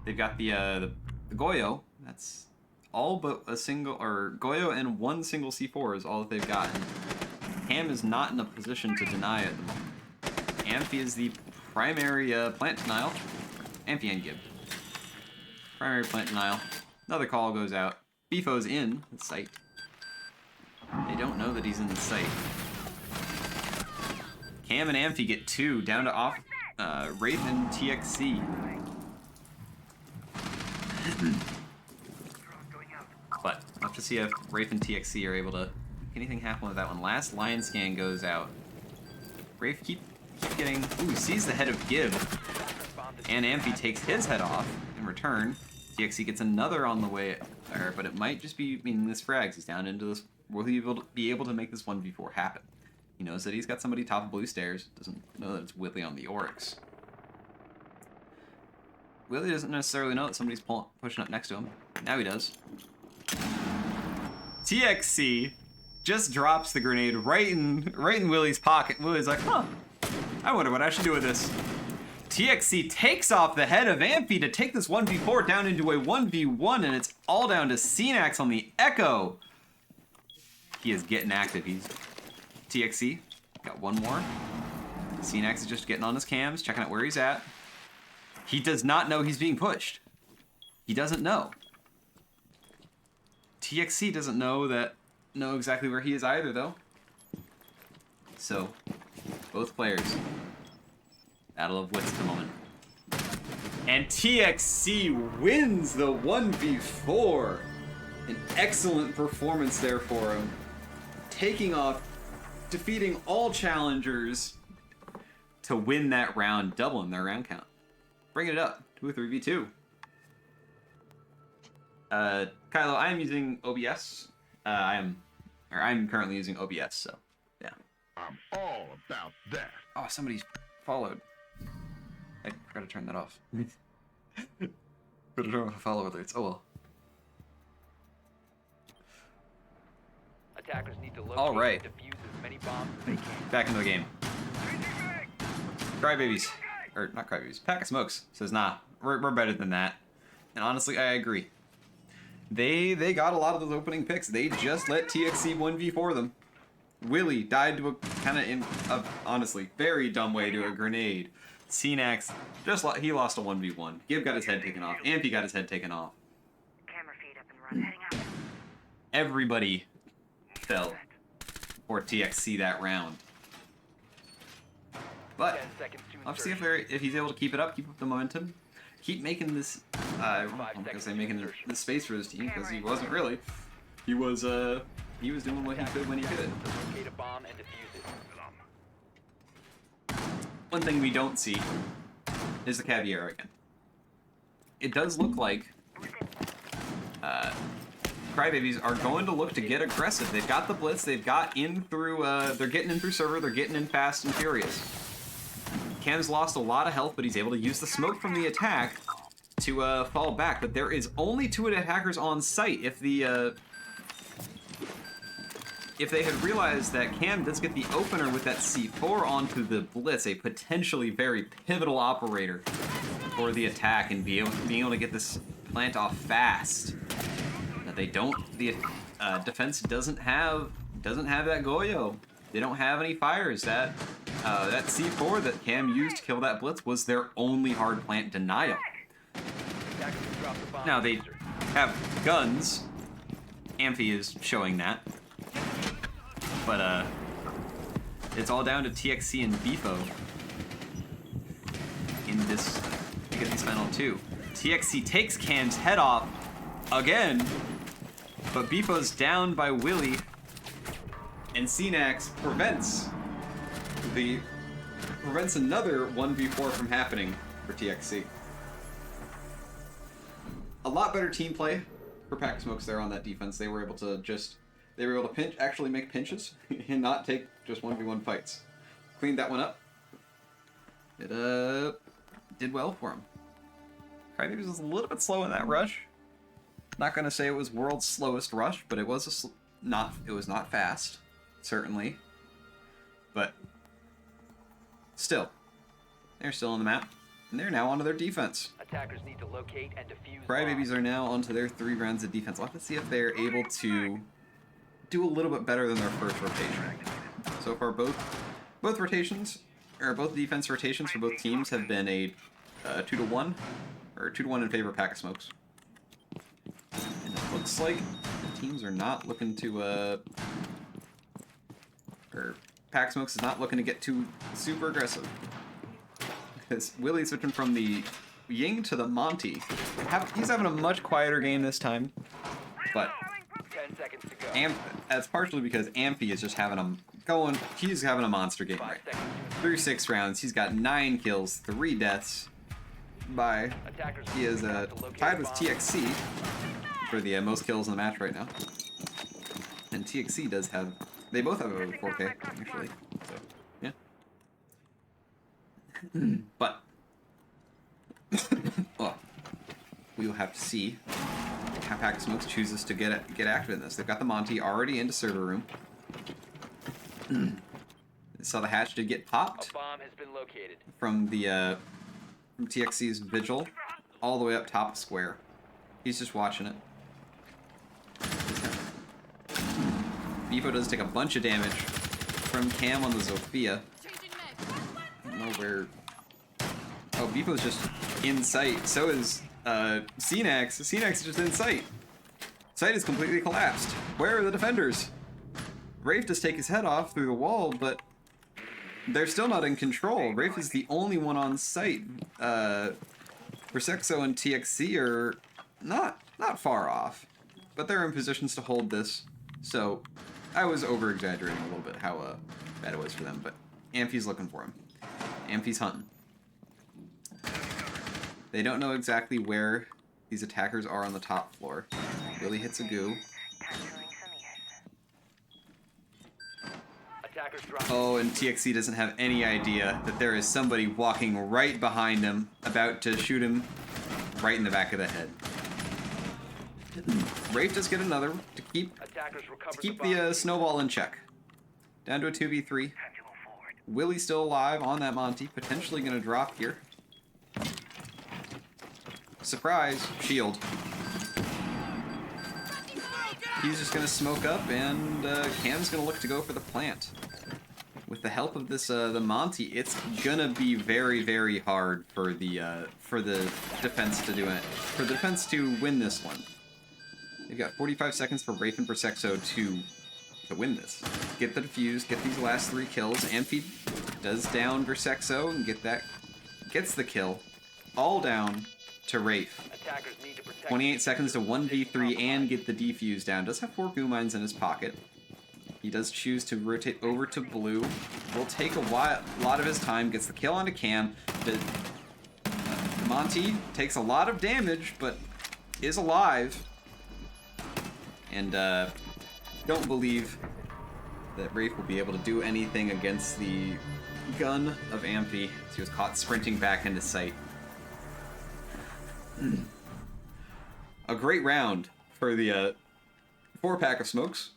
they've got the Goyo. That's all but a single, or Goyo and 1 single C4 is all that they've gotten. Ham is not in a position to deny at the moment. Amphi is the primary plant denial. Amphi and Gib. Primary plant denial. Another call goes out. Bifo's in the site. They don't know that he's in the site. Cam and Amphi get 2 down to off Wraith and TXC. But we'll have to see if Wraith and TXC are able to make anything happen with that one. Last Lion Scan goes out. Wraith keep getting... Ooh, sees the head of Gib. And Amphi takes his head off in return. TXC gets another on the way, but it might just be meaningless frags. He's down into this Will he be able to make this 1v4 happen? He knows that he's got somebody top of blue stairs. Doesn't know that it's Willie on the Oryx. Willie doesn't necessarily know that somebody's pushing up next to him. Now he does. TXC just drops the grenade right in Willie's pocket. Willie's like, huh, I wonder what I should do with this. TXC takes off the head of Amphi to take this 1v4 down into a 1v1, and it's all down to Cenax on the Echo. He is getting active. He's TXC. Got one more. Cenax is just getting on his cams, checking out where he's at. He does not know he's being pushed. He doesn't know. TXC doesn't know exactly where he is either, though. So, both players. Battle of wits at the moment. And TXC wins the 1v4. An excellent performance there for him. Taking off, defeating all challengers to win that round, doubling their round count. Bring it up to a 3v2. Kylo, I am using OBS. I'm currently using OBS, so yeah. I'm all about that. Oh, somebody's followed. I forgot to turn that off. Gotta turn off follow alerts. Oh well. Attackers need to locate All right. and defuse as many bombs as they can. Back into the game. Crybabies. Or not Crybabies. Pack of Smokes says, nah, we're better than that. And honestly, I agree. They got a lot of those opening picks. They just let TXC 1v4 them. Willie died to a kind of honestly, very dumb way to a grenade. Cenax, he lost a 1v1. Gib got his head taken off. Amphi got his head taken off. Camera feed up and run. Heading out. Everybody fell for TXC that round. But 10 seconds to I'll see insertion. if he's able to keep it up, keep up the momentum, keep making this. I'm gonna say making the space for his team because he wasn't really. He was doing what he could when he could. Locate a bomb and defuse it. One thing we don't see is the Caviera again. It does look like Crybabies are going to look to get aggressive. They've got the blitz. They've got in through. They're getting in through server. They're getting in fast and furious. Cam's lost a lot of health, but he's able to use the smoke from the attack to fall back. But there is only 2 attackers on site. If they had realized that Cam does get the opener with that C4 onto the blitz, a potentially very pivotal operator for the attack, and being able to get this plant off fast. That they don't. The defense doesn't have that Goyo. They don't have any fires. That C4 that Cam used to kill that blitz was their only hard plant denial. Attackers have dropped the bomb. Now they have guns. Amphi is showing that. But it's all down to TXC and Beefo in this to get these final 2. TXC takes Cam's head off again, but Beefo's down by Willie, and Cenax prevents another 1v4 from happening for TXC. A lot better team play for Pack of Smokes there on that defense. They were able to actually make pinches and not take just 1v1 fights. Cleaned that one up. It did well for him. Crybabies was a little bit slow in that rush. Not gonna say it was world's slowest rush, but it was not fast, certainly. But still, they're still on the map, and they're now onto their defense. Attackers need to locate and defuse Crybabies are now onto their 3 rounds of defense. We'll have to see if they're able to do a little bit better than their first rotation. So far, both rotations, or both defense rotations for both teams have been a 2-to-1, or 2-to-1 in favor of Pack of Smokes. And it looks like the teams are not looking to, or Pack of Smokes is not looking to get too super aggressive. Because Willie's switching from the Ying to the Monty. He's having a much quieter game this time, but 10 seconds to go. that's partially because Amphi is just he's having a monster game 5 right now. seconds. Through 6 rounds, he's got 9 kills, 3 deaths. Attackers He is have to locate tied a with bomb. TXC for the most kills in the match right now. And TXC does have... They both have a 4K, actually. So, yeah. But... well, we'll have to see how Pack of Smokes chooses to get active in this. They've got the Monty already into server room. Saw the hatch did get A popped bomb has been located. from the from TXC's Vigil all the way up top of square. He's just watching it. Beefo does take a bunch of damage from Cam on the Zofia. I don't know where... Oh, Beefo's just in sight. So is CNAX. CNAX is just in sight. Sight is completely collapsed. Where are the defenders? Rafe does take his head off through the wall, but they're still not in control. Rafe is the only one on site. Versexo and TXC are not far off, but they're in positions to hold this. So I was over-exaggerating a little bit how bad it was for them, but Amphi's looking for him. Amphi's hunting. They don't know exactly where these attackers are on the top floor. Really hits a goo. Attackers drop. Oh, and TXC doesn't have any idea that there is somebody walking right behind him, about to shoot him right in the back of the head. Rafe does get another to keep Attackers recovered the snowball in check. Down to a 2v3. Willie's still alive on that Monty, potentially going to drop here. Surprise, shield. He's just going to smoke up, and Cam's going to look to go for the plant. With the help of this, the Monty, it's gonna be very, very hard for the defense to do it. For the defense to win this one. They've got 45 seconds for Rafe and Versexo to win this. Get the defuse, get these last 3 kills. Amphi does down Versexo and gets the kill. All down to Rafe. Attackers need to protect 28 seconds to 1v3 and get the defuse down. Does have 4 goo mines in his pocket. He does choose to rotate over to blue. Will take a lot of his time. Gets the kill onto Cam. Monty takes a lot of damage, but is alive. And don't believe that Rafe will be able to do anything against the gun of Amphi. He was caught sprinting back into sight. A great round for the 4-pack of smokes.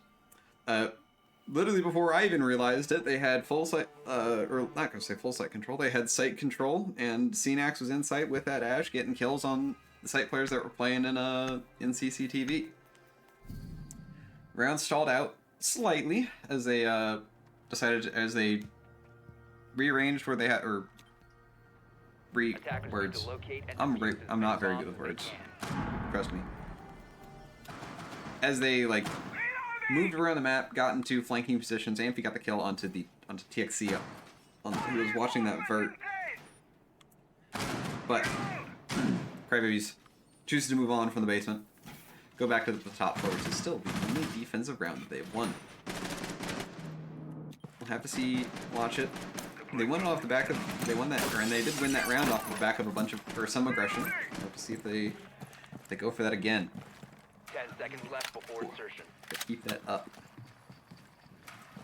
Literally before I even realized it, they had full sight, or not gonna say full sight control, they had sight control, and CNAX was in sight with that Ash, getting kills on the site players that were playing in CCTV. Round stalled out slightly as they as they rearranged where they had, or Attackers need words. to locate and I'm defuse as not very many good with bombs as words. they can. Trust me. As they moved around the map, got into flanking positions, Amphi got the kill onto TXC who was watching that vert. But Crybabies chooses to move on from the basement. Go back to the top floor, which is still the only defensive round that they've won. We'll have to watch it. They won it off the back of, and they did win that round off the back of some aggression. We'll have to see if they go for that again. 10 seconds left before insertion. Keep that up.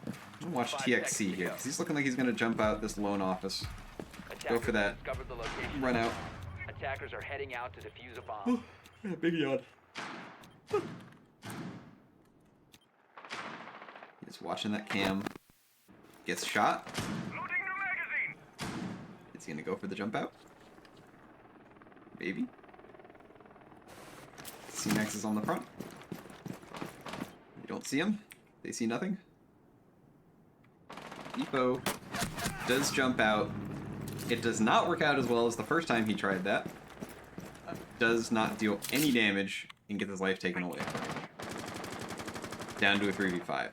I'm gonna watch 5 TXC seconds to here, go. because he's looking like he's gonna jump out this lone office. Attackers for that. discovered the location. Run out. Attackers are heading out to defuse a bomb. Big yawn. He's watching that Cam. Gets shot. Loading new magazine. Is he gonna go for the jump out? Maybe. CNAX is on the front. You don't see him. They see nothing. Beefo does jump out. It does not work out as well as the first time he tried that. Does not deal any damage and get his life taken away. Down to a 3v5.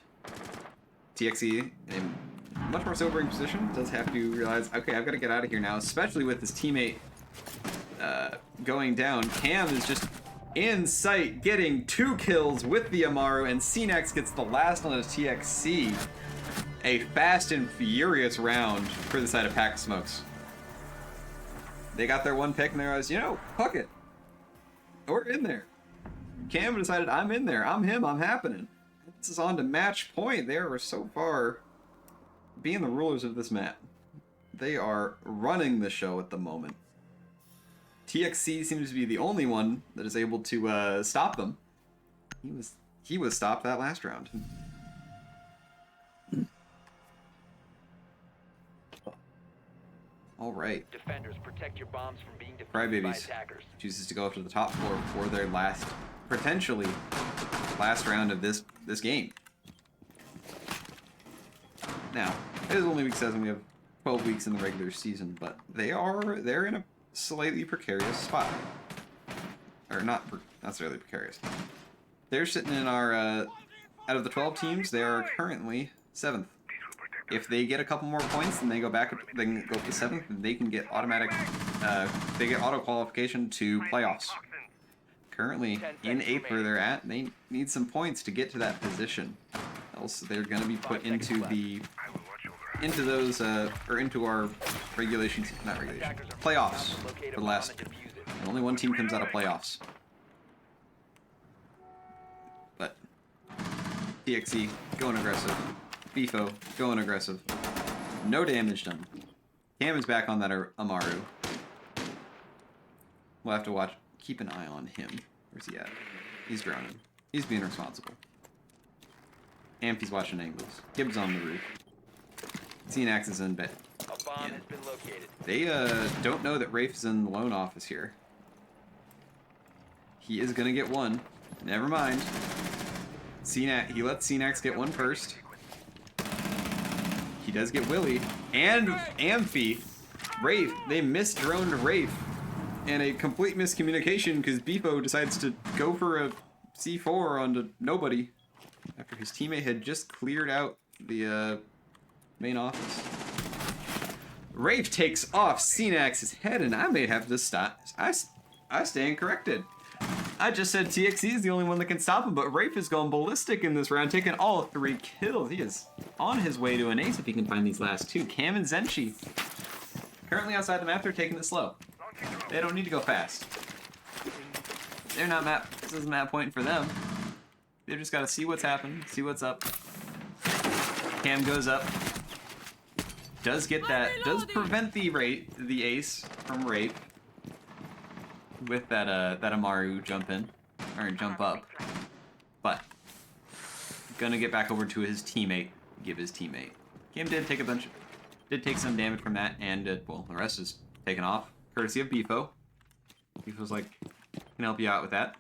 TXE, in a much more sobering position, does have to realize, okay, I've got to get out of here now, especially with his teammate going down. Cam is just in sight, getting 2 kills with the Amaru, and CNAX gets the last on his TXC. A fast and furious round for the side of Pack of Smokes. They got their 1 pick and they realized, fuck it. We're in there. Cam decided, I'm in there. I'm him. I'm happening. This is on to match point. They are so far being the rulers of this map. They are running the show at the moment. TXC seems to be the only one that is able to stop them. He was stopped that last round. All right. Defenders, protect your bombs from being defused by Crybabies attackers. chooses to go up to the top floor for their last, potentially last round of this game. Now, it is only week 7. We have 12 weeks in the regular season, but they're in a slightly precarious spot. Or not necessarily precarious. They're sitting in our out of the 12 teams, they are currently 7th. If they get a couple more points, then they go back. They can go up to 7th, and they can get automatic. They get auto qualification to playoffs. Currently in 8th, where they're at, they need some points to get to that position. Else, they're going to be put into our regulations, not regulations, playoffs for the last. And only one team comes out of playoffs. But TXC going aggressive. Bifo going aggressive. No damage done. Cam is back on that Amaru. We'll have to watch. Keep an eye on him. Where's he at? He's drowning. He's being responsible. Ampy's watching angles. Gibbs on the roof. Xenax is in bed. A bomb has been located. They don't know that Rafe is in the loan office here. He is gonna get one. Never mind. He lets Xenax get one first. He does get Willie. And Amphy. Rafe. They misdroned Rafe. And a complete miscommunication because Bifo decides to go for a C4 onto nobody. After his teammate had just cleared out the main office. Rafe takes off Xenax's head, and I may have to stop. I stand corrected. I just said TXC is the only one that can stop him, but Rafe is going ballistic in this round, taking all 3 kills. He is on his way to an ace if he can find these last 2. Cam and Zenshi, currently outside the map, they're taking it slow. They don't need to go fast. They're not map. This isn't map point for them. They just gotta see what's happening, see what's up. Cam goes up. Does get that. Does prevent the ace from Rafe. With that Amaru jump in or jump up, but gonna get back over to his teammate. Give his teammate. Cam did take some damage from that, and well, the rest is taken off courtesy of Bifo. Bifo's like, can help you out with that.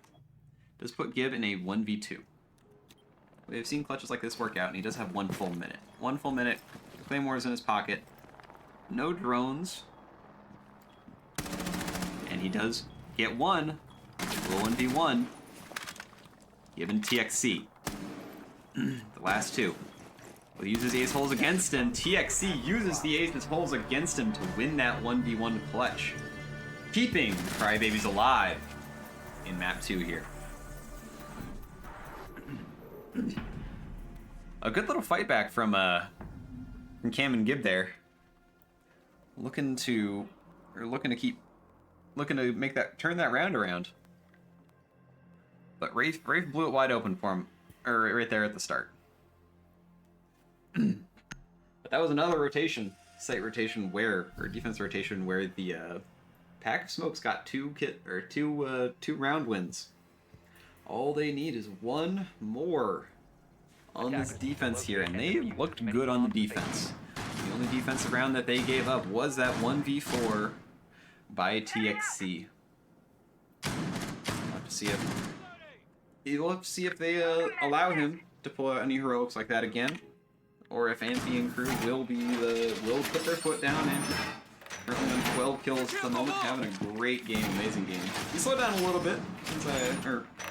Does put Gib in a 1v2. We have seen clutches like this work out, and he does have 1 full minute. 1 full minute. Claymore's in his pocket. No drones, and he does get one. Roll 1v1. Given TXC. The last 2. Will use his ace holes against him. TXC uses the ace holes against him to win that 1v1 clutch. Keeping Crybabies alive in map 2 here. A good little fight back from Cam and Gib there. Looking to turn that round around. But Rafe blew it wide open for him, or right there at the start. But that was another rotation, site rotation or defense rotation where the Pack of Smokes got 2 round wins. All they need is 1 more on this defense here, and they looked good on the defense. The only defensive round that they gave up was that 1v4 by TXC. We'll have to see if they allow him to pull out any heroics like that again, or if Amphy and crew will put their foot down and currently on 12 kills at the moment, having a great game, amazing game. He slowed down a little bit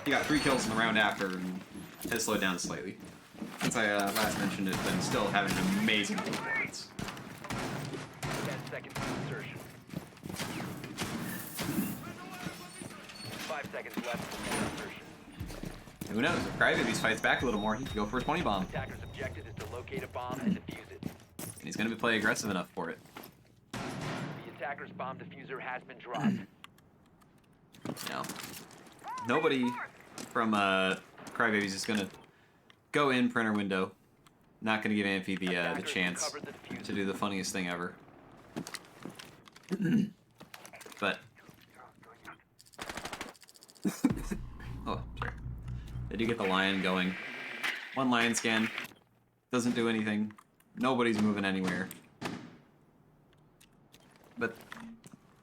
he got 3 kills in the round after and has slowed down slightly. Since I last mentioned it, but still having an amazing performance. 10 seconds to insertion. 5 seconds left for insertion. Who knows? If Crybabies fights back a little more, he could go for a 20 bomb. Attacker's objective is to locate a bomb and defuse it. And he's going to play aggressive enough for it. The attacker's bomb diffuser has been dropped. Now, nobody from Crybabies is going to Go in, printer window. Not gonna give Amphi the Attackers chance recovered the diffuser. to do the funniest thing ever. But oh, sorry. They do get the lion going. One lion scan. Doesn't do anything. Nobody's moving anywhere. But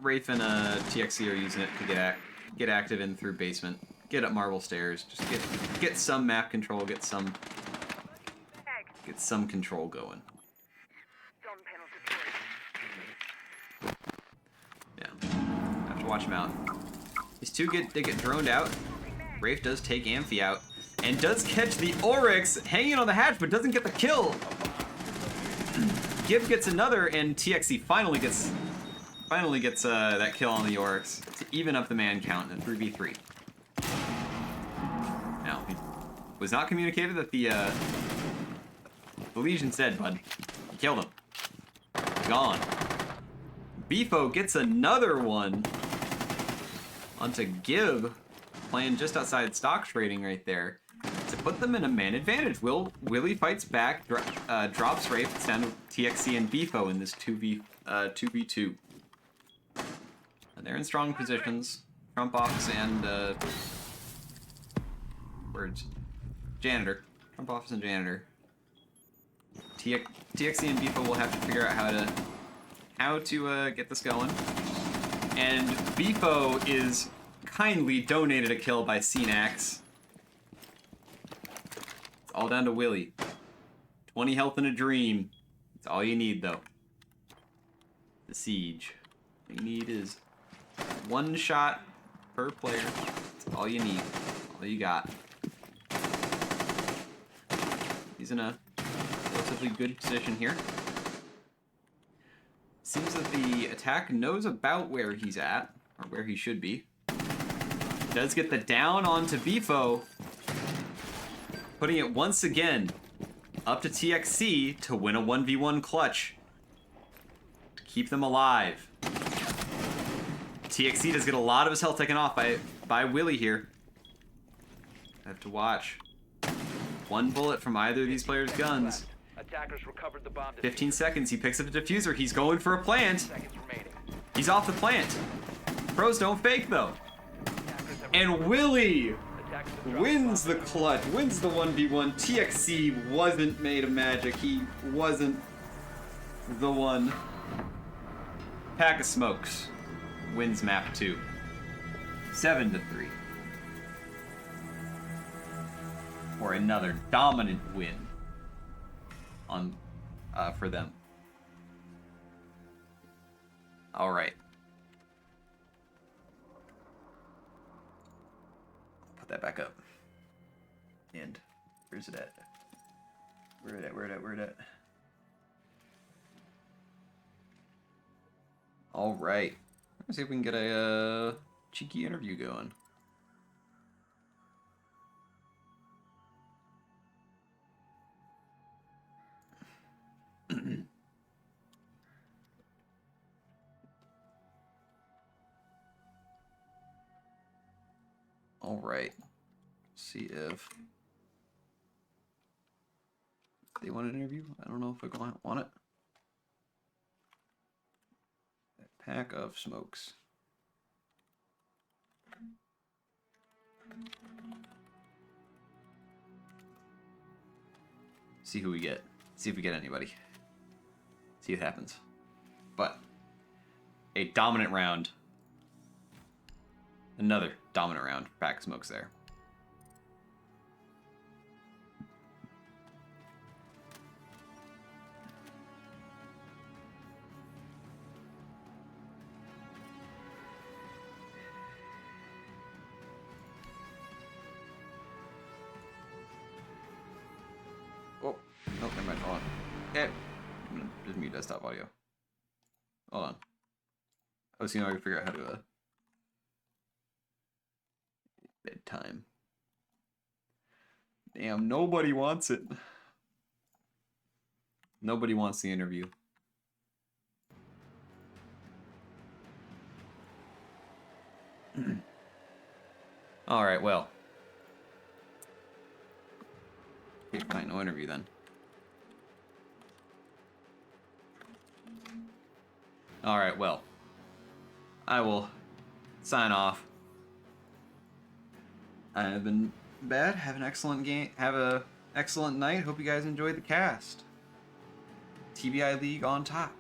Wraith and TXC are using it to get active in through basement. Get up marble stairs. Just get some map control. Get some control going. Zone panel deployed. Yeah. Have to watch him out. These two they get droned out. Wraith does take Amphi out. And does catch the Oryx hanging on the hatch, but doesn't get the kill. Gib gets another, and TXC finally gets that kill on the Oryx to even up the man count at 3v3. Now, it was not communicated that the Legion's dead, bud. You killed him. Gone. Beefo gets another one onto Gib, playing just outside stock trading right there, to put them in a man advantage. Willie fights back, drops Wraith, it's down to TXC and Beefo in this 2v2. And they're in strong positions. Trump office and Janitor. Trump office and Janitor. TXC and Beefo will have to figure out how to get this going. And Beefo is kindly donated a kill by CNAX. It's all down to Willie. 20 health in a dream. That's all you need, though. The siege. All you need is one shot per player. That's all you need. All you got. He's in a relatively good position here. Seems that the attack knows about where he's at, or where he should be. Does get the down onto Beefo, putting it once again up to TXC to win a 1v1 clutch. To keep them alive. TXC does get a lot of his health taken off by Willie here. I have to watch. One bullet from either of these players' guns. Attackers recovered the bomb. 15 seconds, he picks up a diffuser. He's going for a plant. Seconds remaining. He's off the plant. Pros don't fake, though. Attackers have And Willie Attackers have dropped wins bomb. the clutch, wins the 1v1. TXC wasn't made of magic. He wasn't the one. Pack of Smokes wins map 2. 7-3. For another dominant win on for them. All right. Put that back up. And where's it at? Where it at? All right. Let's see if we can get a cheeky interview going. All right. See if they want an interview. I don't know if I want it. A pack of smokes. See who we get. See if we get anybody. See what happens. But a dominant round. Another dominant round. Pack of smokes there. Oh, nope, never mind. Hold on. Yeah, I'm gonna just mute desktop audio. Hold on. I was seeing if I could figure out how to bedtime. Damn, nobody wants it. Nobody wants the interview. All right, well. Okay, fine, no interview then. Alright, well. I will sign off. I've been bad. Have an excellent game. Have a excellent night. Hope you guys enjoyed the cast. TBI League on top.